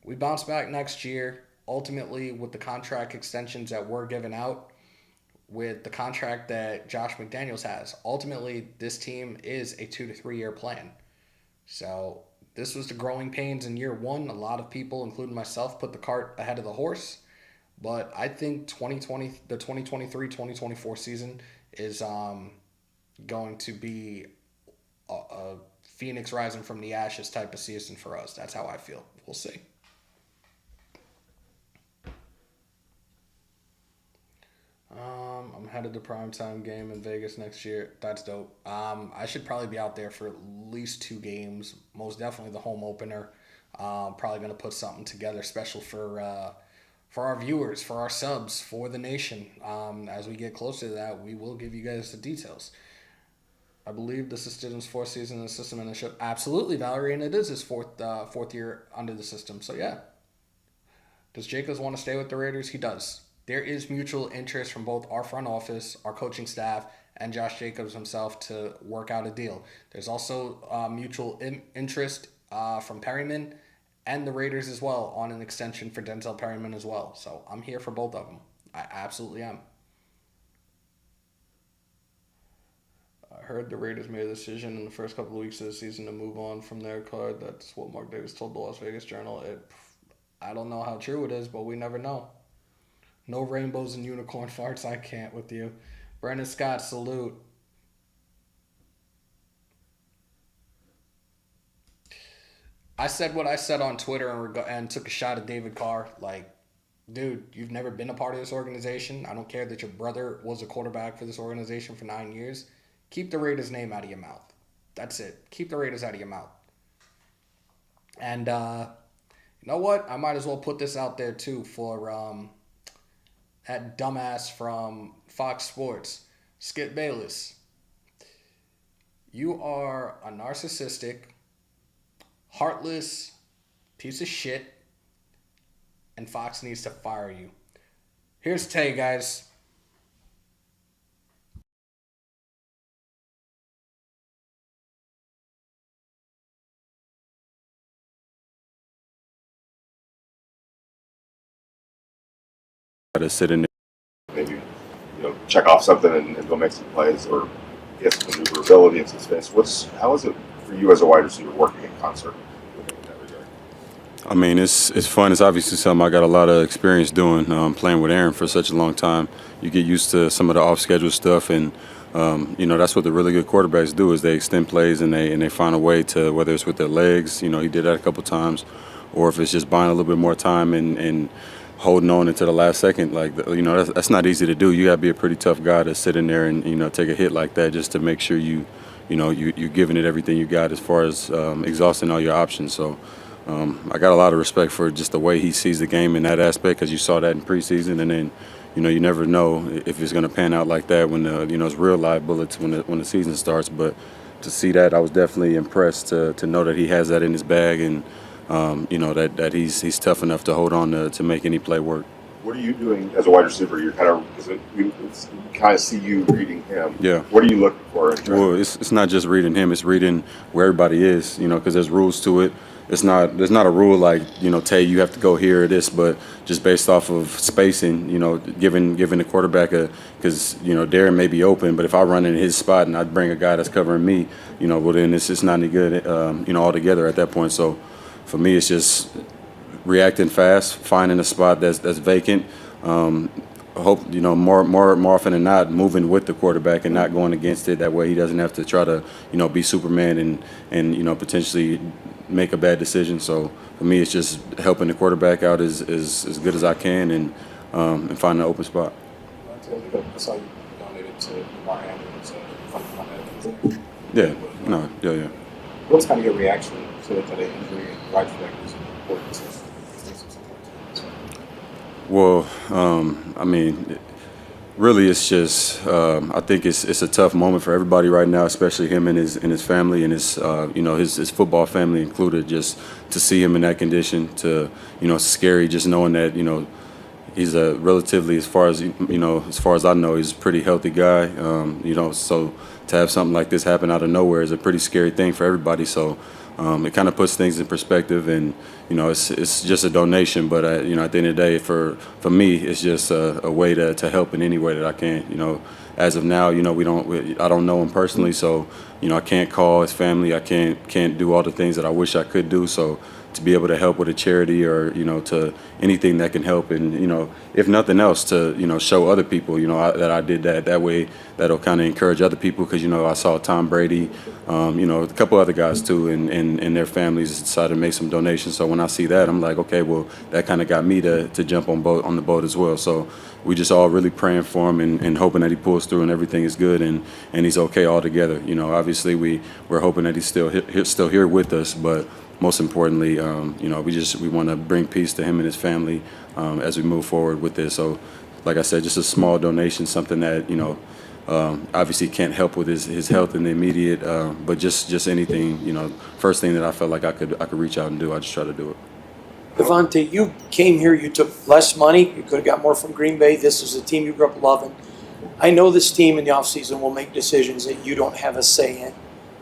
We bounce back next year, ultimately with the contract extensions that were given out, with the contract that Josh McDaniels has. Ultimately, this team is a 2 to 3 year plan. So this was the growing pains in year one. A lot of people, including myself, put the cart ahead of the horse. But I think the 2023-2024 season is going to be a phoenix rising from the ashes type of season for us. That's how I feel. We'll see. I'm headed to primetime game in Vegas next year. That's dope. I should probably be out there for at least 2 games. Most definitely the home opener. Probably going to put something together special for our viewers, for our subs, for the nation. As we get closer to that, we will give you guys the details. I believe this is Stidham's 4th season in the system, and it should absolutely, Valerie, and it is his fourth year under the system. So yeah, does Jacobs want to stay with the Raiders? He does. There is mutual interest from both our front office, our coaching staff, and Josh Jacobs himself to work out a deal. There's also mutual interest from Perryman and the Raiders as well on an extension for Denzel Perryman as well. So I'm here for both of them. I absolutely am. I heard the Raiders made a decision in the first couple of weeks of the season to move on from their card. That's what Mark Davis told the Las Vegas Journal. I don't know how true it is, but we never know. No rainbows and unicorn farts. I can't with you. Brandon Scott, salute. I said what I said on Twitter and took a shot at David Carr. Like, dude, you've never been a part of this organization. I don't care that your brother was a quarterback for this organization for 9 years. Keep the Raiders' name out of your mouth. That's it. Keep the Raiders out of your mouth. And you know what? I might as well put this out there, too, for that dumbass from Fox Sports, Skip Bayless. You are a narcissistic, heartless piece of shit, and Fox needs to fire you. Here's to tell you guys. To sit in there, maybe check off something and go make some plays, or get some maneuverability and some space. How is it for you as a wide receiver working in concert with him in that regard? I mean, it's fun. It's obviously something I got a lot of experience doing, playing with Aaron for such a long time. You get used to some of the off-schedule stuff, and that's what the really good quarterbacks do is they extend plays and they find a way to, whether it's with their legs, he did that a couple times, or if it's just buying a little bit more time and holding on until the last second. Like, that's not easy to do. You got to be a pretty tough guy to sit in there and take a hit like that just to make sure you're giving it everything you got as far as exhausting all your options. So I got a lot of respect for just the way he sees the game in that aspect, because you saw that in preseason, and then you never know if it's going to pan out like that when it's real live bullets when the season starts. But to see that, I was definitely impressed to know that he has that in his bag, and that he's tough enough to hold on to make any play work. What are you doing as a wide receiver? You're we kind of see you reading him. Yeah. What are you looking for? Well, it's not just reading him; it's reading where everybody is. Because there's rules to it. There's not a rule like Tay, you have to go here or this, but just based off of spacing, giving the quarterback because Darren may be open, but if I run in his spot and I bring a guy that's covering me, well then it's just not any good, altogether at that point. So for me, it's just reacting fast, finding a spot that's vacant. Hope more often than not moving with the quarterback and not going against it. That way he doesn't have to try to be Superman and potentially make a bad decision. So for me, it's just helping the quarterback out as good as I can and finding an open spot. I saw you donated to Damar Hamlin. Yeah. What's kind of your reaction to the injury and why do you think it was important to? Well, really, it's just I think it's a tough moment for everybody right now, especially him and his family and his football family included. Just to see him in that condition, it's scary. Just knowing that he's a relatively, as far as I know, he's a pretty healthy guy. So to have something like this happen out of nowhere is a pretty scary thing for everybody. So. It kind of puts things in perspective, and it's just a donation. But at the end of the day, for me, it's just a way to help in any way that I can. As of now, I don't know him personally, so I can't call his family. I can't do all the things that I wish I could do. So to be able to help with a charity or to anything that can help, and if nothing else, to show other people that I did that way, that'll kind of encourage other people, because I saw Tom Brady, a couple other guys too, and their families decided to make some donations. So when I see that, I'm like, okay, well, that kind of got me to jump on the boat as well. So we just all really praying for him and hoping that he pulls through and everything is good and he's okay all together. Obviously we're hoping that he's still here with us, but most importantly, we want to bring peace to him and his family as we move forward with this. So, like I said, just a small donation, something that obviously can't help with his health in the immediate, but just anything. First thing that I felt like I could reach out and do, I just try to do it. Davante, you came here, you took less money, you could have got more from Green Bay. This is a team you grew up loving. I know this team in the offseason will make decisions that you don't have a say in.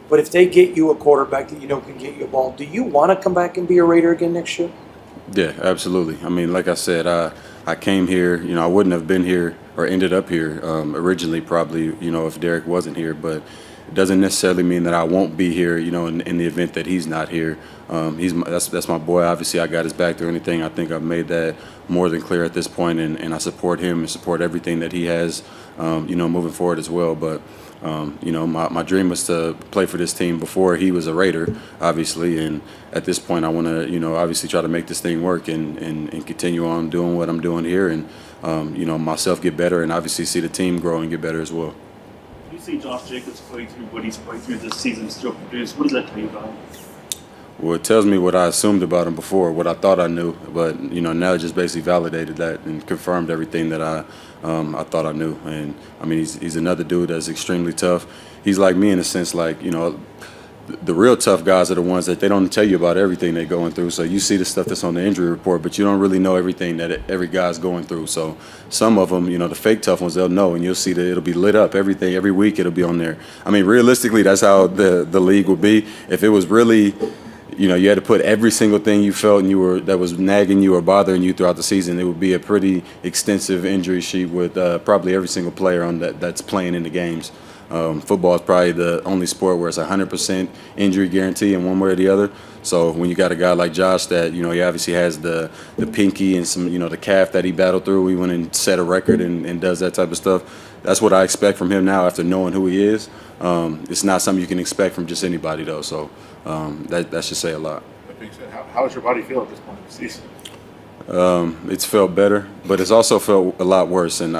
But if they get you a quarterback that can get you a ball, do you want to come back and be a Raider again next year? Yeah, absolutely. Like I said, I came here. I wouldn't have been here or ended up here originally, probably. If Derek wasn't here, but it doesn't necessarily mean that I won't be here. In the event that he's not here, that's my boy. Obviously, I got his back through anything. I think I've made that more than clear at this point, and I support him and support everything that he has. Moving forward as well, but. My dream was to play for this team before he was a Raider, obviously, and at this point I want to, obviously try to make this thing work and continue on doing what I'm doing here and, myself get better and obviously see the team grow and get better as well. You see Josh Jacobs play through what he's played through this season, still produce. What does that tell you about him? Well, it tells me what I assumed about him before, what I thought I knew, but now it just basically validated that and confirmed everything that I thought I knew. And he's another dude that's extremely tough. He's like me in a sense, like the real tough guys are the ones that they don't tell you about everything they're going through. So you see the stuff that's on the injury report, but you don't really know everything that every guy's going through. So some of them, the fake tough ones, they'll know, and you'll see that it'll be lit up. Every week it'll be on there. Realistically, that's how the league would be. If it was really you had to put every single thing you felt and that was nagging you or bothering you throughout the season, it would be a pretty extensive injury sheet with probably every single player on that's playing in the games. Football is probably the only sport where it's 100% injury guarantee in one way or the other. So when you got a guy like Josh that, he obviously has the pinky and some, the calf that he battled through, he went and set a record and does that type of stuff. That's what I expect from him now after knowing who he is. It's not something you can expect from just anybody, though. So that should say a lot. That being said, how does your body feel at this point in the season? It's felt better, but it's also felt a lot worse. And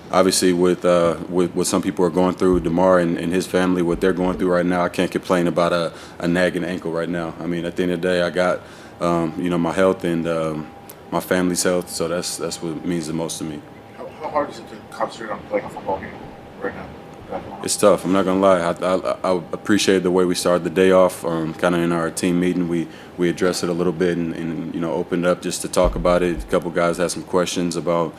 obviously with what some people are going through, Damar and his family, what they're going through right now, I can't complain about a nagging ankle right now. At the end of the day, I got my health and my family's health, so that's what means the most to me. How hard is it to concentrate on playing a football game right now? It's tough. I'm not gonna lie. I appreciate the way we started the day off. Kind of in our team meeting, we addressed it a little bit and opened up just to talk about it. A couple guys had some questions about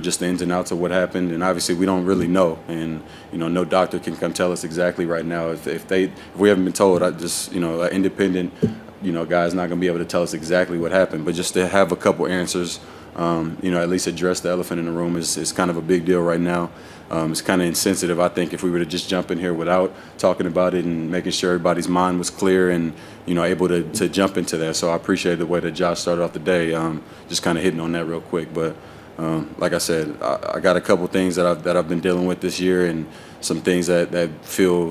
just the ins and outs of what happened, and obviously we don't really know. And no doctor can come tell us exactly right now. If we haven't been told, an independent guy is not gonna be able to tell us exactly what happened. But just to have a couple answers. At least address the elephant in the room is kind of a big deal right now. It's kind of insensitive, I think, if we were to just jump in here without talking about it and making sure everybody's mind was clear and, able to jump into that. So I appreciate the way that Josh started off the day, just kind of hitting on that real quick. But like I said, I got a couple things that I've been dealing with this year and some things that feel,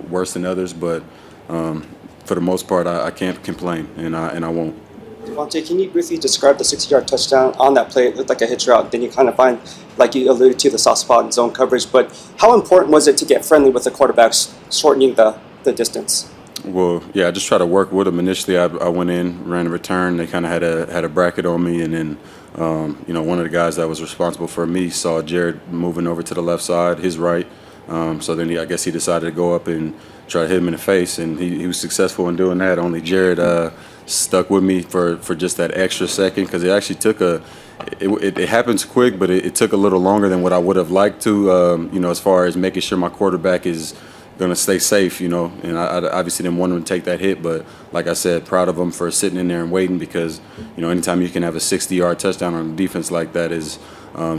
worse than others. But for the most part, I can't complain, and I won't. Davante, can you briefly describe the 60-yard touchdown on that play? It looked like a hitch route. Then you kind of find, like you alluded to, the soft spot in zone coverage. But how important was it to get friendly with the quarterbacks, shortening the distance? Well, yeah, I just tried to work with them. Initially, I went in, ran a return. They kind of had a bracket on me, and then one of the guys that was responsible for me saw Jarrett moving over to the left side, his right. So then I guess he decided to go up and try to hit him in the face, and he was successful in doing that. Only Jarrett stuck with me for just that extra second because it actually took it happens quick, but it took a little longer than what I would have liked to, as far as making sure my quarterback is going to stay safe, and I obviously didn't want him to take that hit, but like I said, proud of him for sitting in there and waiting because, anytime you can have a 60-yard touchdown on a defense like that is,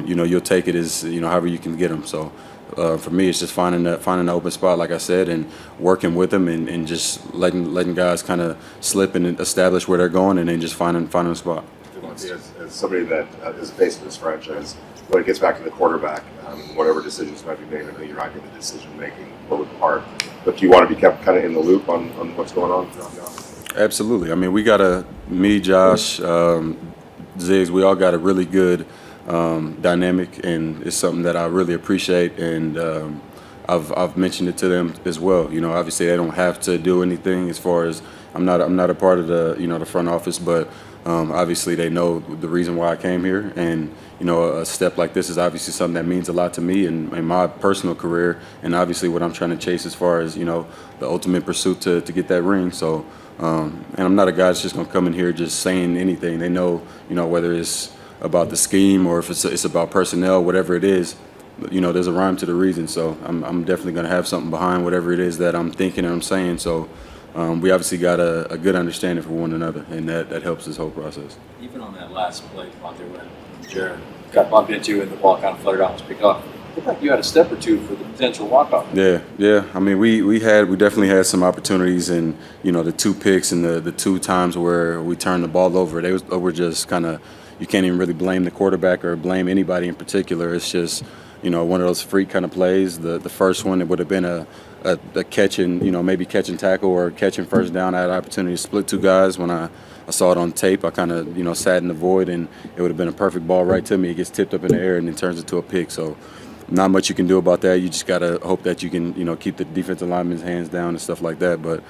you'll take it as, however you can get them. So for me, it's just finding an open spot, like I said, and working with them and just letting guys kind of slip and establish where they're going and then just finding a spot. As somebody that is the face of this franchise, when it gets back to the quarterback, whatever decisions might be made, I know you're not getting the decision-making part, but do you want to be kept kind of in the loop on what's going on throughout the offense? Absolutely. I mean, me, Josh, Ziggs, we all got a really good dynamic, and it's something that I really appreciate, and I've mentioned it to them as well. Obviously they don't have to do anything as far as I'm not a part of the front office, but obviously they know the reason why I came here, and a step like this is obviously something that means a lot to me and in my personal career, and obviously what I'm trying to chase as far as the ultimate pursuit to get that ring. So and I'm not a guy that's just gonna come in here just saying anything. They know whether it's about the scheme or if it's about personnel, whatever it is, there's a rhyme to the reason. So I'm definitely going to have something behind whatever it is that I'm thinking and I'm saying. So we obviously got a good understanding for one another, and that helps this whole process. Even on that last play, Davante, when Jarrett got bumped into you and the ball kind of fluttered out and was picked off, it looked like you had a step or two for the potential walk-off. Yeah. I mean, we definitely had some opportunities, and the two picks and the two times where we turned the ball over, they were just kind of. You can't even really blame the quarterback or blame anybody in particular. It's just, one of those freak kind of plays. The first one, it would have been a catch and, maybe catch and tackle or catch and first down. I had an opportunity to split two guys. When I saw it on tape, I kind of, sat in the void, and it would have been a perfect ball right to me. It gets tipped up in the air and it turns into a pick. So not much you can do about that. You just got to hope that you can, keep the defensive lineman's hands down and stuff like that. But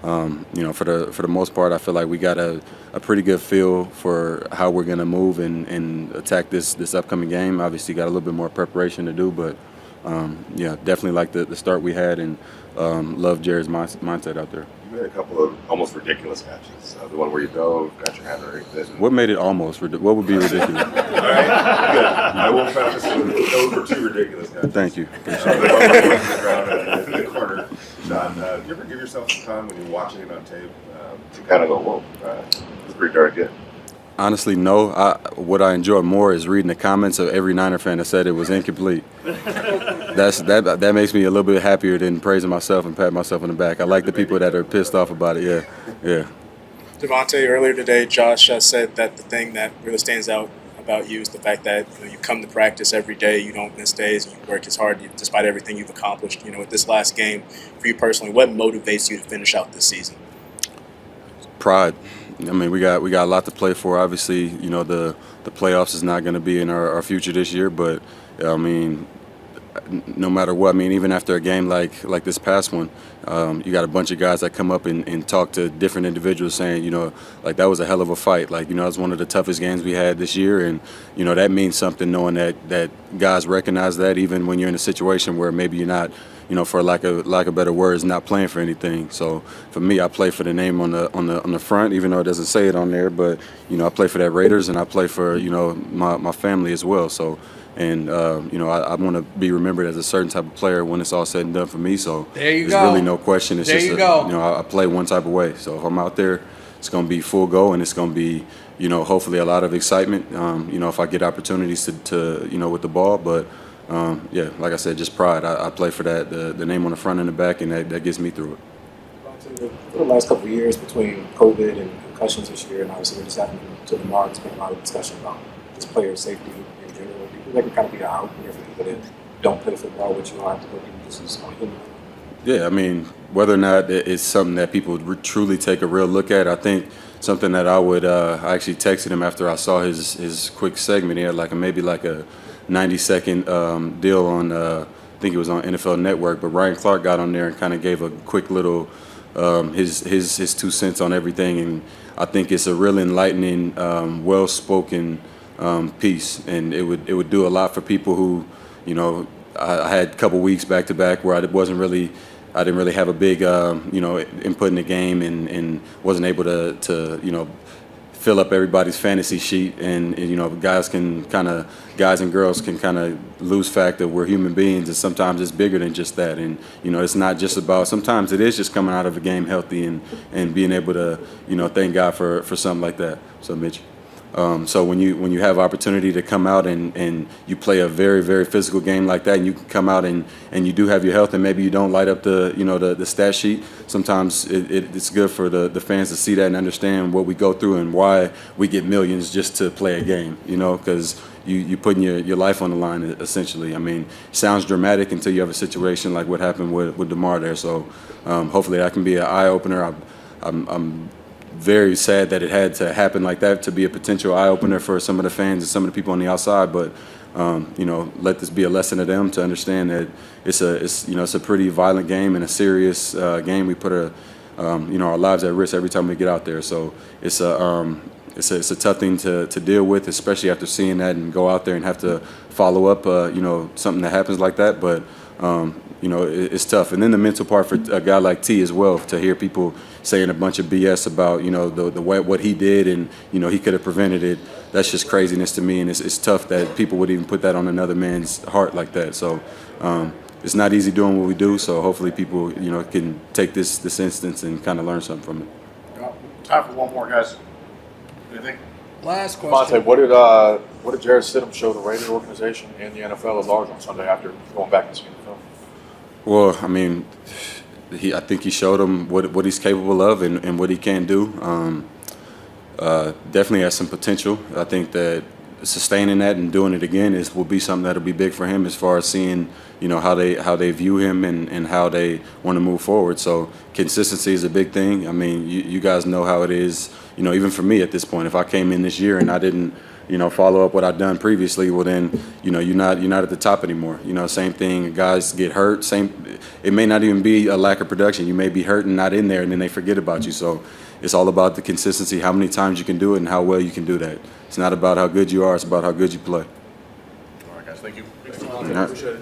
for the most part, I feel like we got a pretty good feel for how we're going to move and attack this upcoming game. Obviously, got a little bit more preparation to do, but definitely like the start we had, and love Jared's mindset out there. You made a couple of almost ridiculous catches. The one where you dove, got your hand underneath it. What made it almost? What would be ridiculous? All right, good. I won't try to say those were two ridiculous catches. Thank you. The ground in the corner. John, do you ever give yourself some time when you're watching it on tape to kind of go, whoa, it's pretty darn good? Honestly, no. What I enjoy more is reading the comments of every Niner fan that said it was incomplete. That makes me a little bit happier than praising myself and patting myself on the back. I like the people that are pissed off about it. Yeah. Davante, earlier today, Josh said that the thing that really stands out about you is the fact that you come to practice every day, you don't miss days, and you work as hard despite everything you've accomplished. With this last game, for you personally, what motivates you to finish out this season? Pride. I mean, we got a lot to play for. Obviously, the playoffs is not going to be in our future this year, but I mean, no matter what. I mean, even after a game like this past one, you got a bunch of guys that come up and talk to different individuals saying, like that was a hell of a fight. Like, it was one of the toughest games we had this year. And, that means something knowing that guys recognize that even when you're in a situation where maybe you're not, for lack of better words, not playing for anything. So for me, I play for the name on the front, even though it doesn't say it on there. But, I play for that Raiders and I play for, my family as well. So. And, I want to be remembered as a certain type of player when it's all said and done for me. So there's really no question. It's just, I play one type of way. So if I'm out there, it's going to be full go, and it's going to be, hopefully a lot of excitement, if I get opportunities to with the ball. But, like I said, just pride. I play for that, the name on the front and the back, and that gets me through it. For the last couple of years between COVID and concussions this year, and obviously what just happened to Damar, there's been a lot of discussion about just player safety in general. That can kind of be an opener for people that don't play football, which you don't have to go through. This is on human. Yeah, I mean, whether or not it's something that people truly take a real look at, I think something that I would I actually texted him after I saw his quick segment. He had maybe a 90-second deal on I think it was on NFL Network, but Ryan Clark got on there and kind of gave a quick little his 2 cents on everything, and I think it's a real enlightening, well-spoken piece, and it would do a lot for people who, I had a couple weeks back to back where I didn't really have a big input in the game and wasn't able to fill up everybody's fantasy sheet, and guys and girls can kind of lose fact that we're human beings, and sometimes it's bigger than just that, and it's not just about, sometimes it is just coming out of a game healthy and being able to thank God for something like that. So Mitch. So when you have opportunity to come out and you play a very, very physical game like that, and you can come out and you do have your health, and maybe you don't light up the stat sheet, sometimes it's good for the fans to see that and understand what we go through and why we get millions just to play a game, because you putting your life on the line, essentially. I mean, it sounds dramatic until you have a situation like what happened with Damar there. So hopefully that can be an eye-opener. I'm very sad that it had to happen like that to be a potential eye-opener for some of the fans and some of the people on the outside. But let this be a lesson to them to understand that it's a pretty violent game and a serious game. We put our lives at risk every time we get out there. So it's a tough thing to deal with, especially after seeing that and go out there and have to follow up something that happens like that. But it's tough. And then the mental part for a guy like T as well, to hear people saying a bunch of BS about, the way what he did and, he could have prevented it. That's just craziness to me. And it's tough that people would even put that on another man's heart like that. So it's not easy doing what we do. So hopefully people, can take this instance and kind of learn something from it. Time for one more, guys. Anything? Last question. Davante, what did Jarrett Stidham show the Raiders organization and the NFL at large on Sunday after going back and seeing the film? Well, I mean, I think he showed them what he's capable of and what he can do. Definitely has some potential. I think that sustaining that and doing it again will be something that'll be big for him as far as seeing how they view him and how they want to move forward. So consistency is a big thing. I mean, you guys know how it is. Even for me at this point, if I came in this year and I didn't follow up what I've done previously, well then, you're not at the top anymore. Same thing, guys get hurt. It may not even be a lack of production. You may be hurt and not in there, and then they forget about you. So it's all about the consistency, how many times you can do it and how well you can do that. It's not about how good you are, it's about how good you play. All right, guys, thank you. Appreciate it.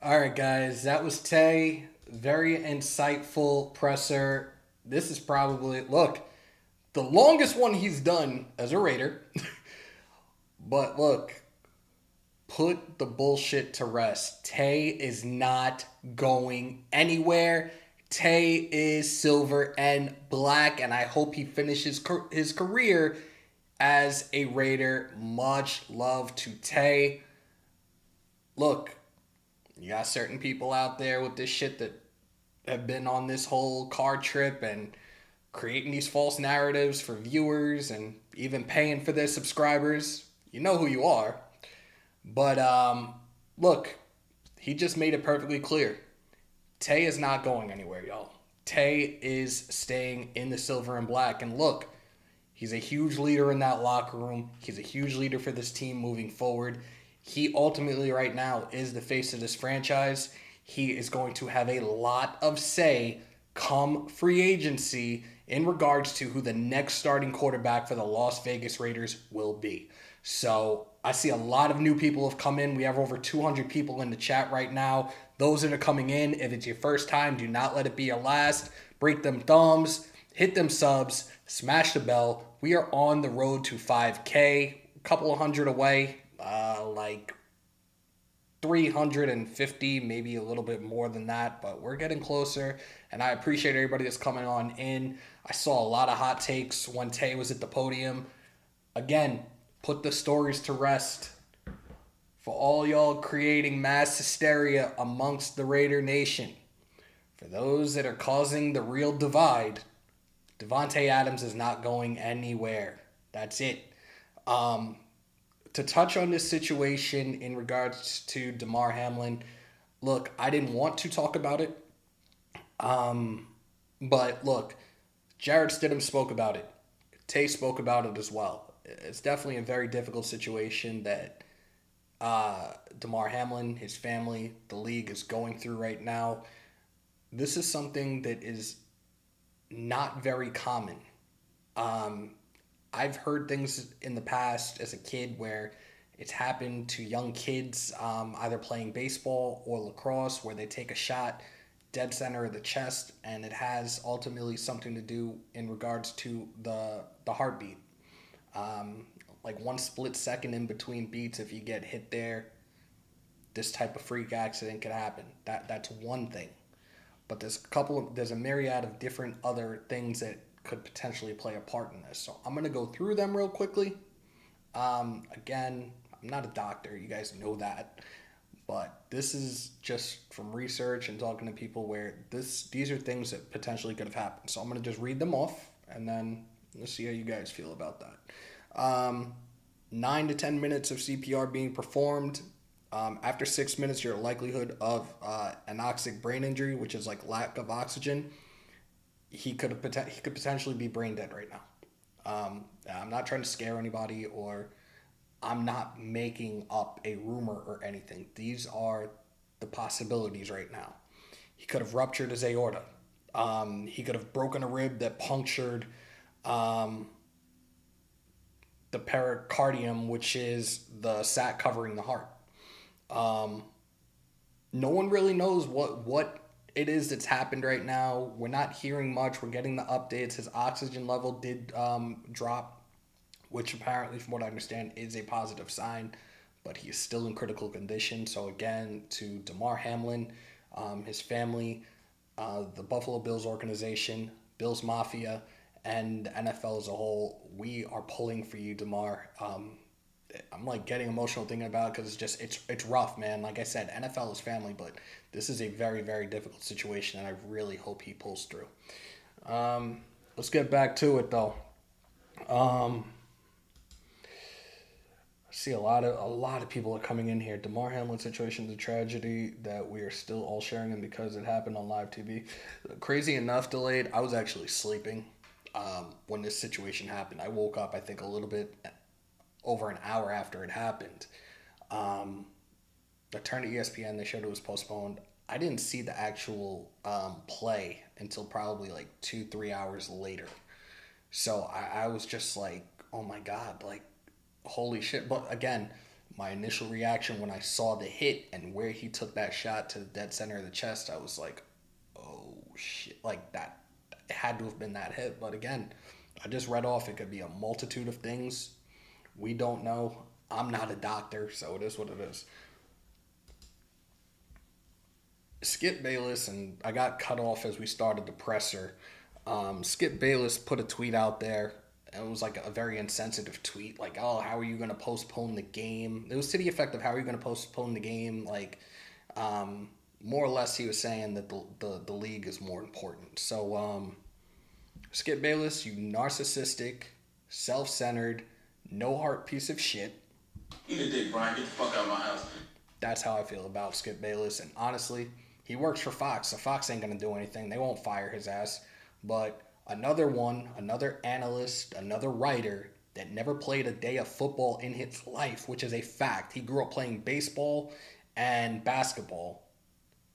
All right, guys, that was Tay. Very insightful presser. This is probably, the longest one he's done as a Raider. But look, put the bullshit to rest. Tay is not going anywhere. Tay is silver and black, and I hope he finishes his career as a Raider. Much love to Tay. Look, you got certain people out there with this shit that have been on this whole car trip and creating these false narratives for viewers and even paying for their subscribers. You know who you are. But look, he just made it perfectly clear. Tay is not going anywhere, y'all. Tay is staying in the silver and black. And look, he's a huge leader in that locker room. He's a huge leader for this team moving forward. He ultimately right now is the face of this franchise. He is going to have a lot of say come free agency in regards to who the next starting quarterback for the Las Vegas Raiders will be. So I see a lot of new people have come in. We have over 200 people in the chat right now. Those that are coming in, if it's your first time, do not let it be your last. Break them thumbs, hit them subs, smash the bell. We are on the road to 5K, a couple of hundred away, like 350, maybe a little bit more than that, but we're getting closer, and I appreciate everybody that's coming on in. I saw a lot of hot takes when Tay was at the podium. Again, put the stories to rest. For all y'all creating mass hysteria amongst the Raider Nation, for those that are causing the real divide, Davante Adams is not going anywhere. That's it. To touch on this situation in regards to Damar Hamlin, look, I didn't want to talk about it. But look, Jarrett Stidham spoke about it. Tay spoke about it as well. It's definitely a very difficult situation that Damar Hamlin, his family, the league is going through right now. This is something that is not very common. I've heard things in the past as a kid where it's happened to young kids either playing baseball or lacrosse where they take a shot dead center of the chest, and it has ultimately something to do in regards to the heartbeat. Like one split second in between beats, if you get hit there, this type of freak accident could happen. That's one thing. But there's a myriad of different other things that could potentially play a part in this. So I'm going to go through them real quickly. Again, I'm not a doctor. You guys know that. But this is just from research and talking to people where these are things that potentially could have happened. So I'm going to just read them off, and then let's see how you guys feel about that. 9 to 10 minutes of CPR being performed. After 6 minutes, your likelihood of anoxic brain injury, which is like lack of oxygen, he could potentially be brain dead right now. I'm not trying to scare anybody, or I'm not making up a rumor or anything. These are the possibilities right now. He could have ruptured his aorta. He could have broken a rib that punctured the pericardium, which is the sac covering the heart. No one really knows what it is that's happened right now. We're not hearing much. We're getting the updates. His oxygen level did drop, which apparently, from what I understand, is a positive sign, but he is still in critical condition. So again, to Damar Hamlin, his family, the Buffalo Bills organization, Bills Mafia, and the NFL as a whole, we are pulling for you, Damar. I'm like getting emotional thinking about it because it's rough, man. Like I said, NFL is family, but this is a very, very difficult situation, and I really hope he pulls through. Let's get back to it, though. I see a lot of people are coming in here. Damar Hamlin's situation is a tragedy that we are still all sharing, and because it happened on live TV. Crazy enough, Delayed, I was actually sleeping when this situation happened. I woke up, I think, a little bit over an hour after it happened. I turned to ESPN, they showed it was postponed. I didn't see the actual play until probably like 2-3 hours later. So I was just like, oh my God, like, holy shit. But again, my initial reaction when I saw the hit and where he took that shot to the dead center of the chest, I was like, oh shit, like that. It had to have been that hit. But again, I just read off it could be a multitude of things. We don't know. I'm not a doctor, so it is what it is. Skip Bayless, and I got cut off as we started the presser. Skip Bayless put a tweet out there, and it was like a very insensitive tweet, like, oh, how are you going to postpone the game? It was to the effect of, how are you going to postpone the game? Like, more or less he was saying that the league is more important. So, Skip Bayless, you narcissistic, self-centered, no heart piece of shit. Eat a dick, Brian. Get the fuck out of my house. That's how I feel about Skip Bayless. And honestly, he works for Fox, so Fox ain't going to do anything. They won't fire his ass. But another analyst, another writer that never played a day of football in his life, which is a fact. He grew up playing baseball and basketball.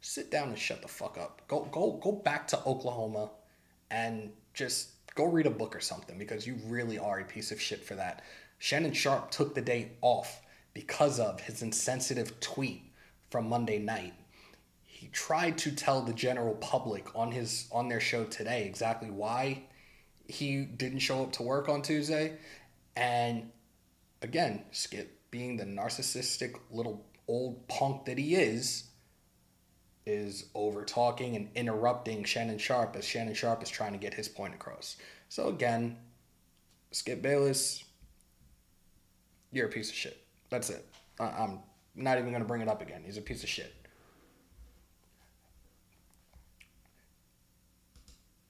Sit down and shut the fuck up. Go back to Oklahoma and just go read a book or something, because you really are a piece of shit for that. Shannon Sharpe took the day off because of his insensitive tweet from Monday night. He tried to tell the general public on their show today exactly why he didn't show up to work on Tuesday. And again, Skip, being the narcissistic little old punk that he is over talking and interrupting Shannon Sharpe as Shannon Sharpe is trying to get his point across. So again, Skip Bayless, you're a piece of shit. That's it. I'm not even going to bring it up again. He's a piece of shit.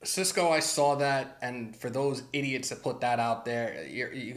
Cisco, I saw that, and for those idiots that put that out there, you guys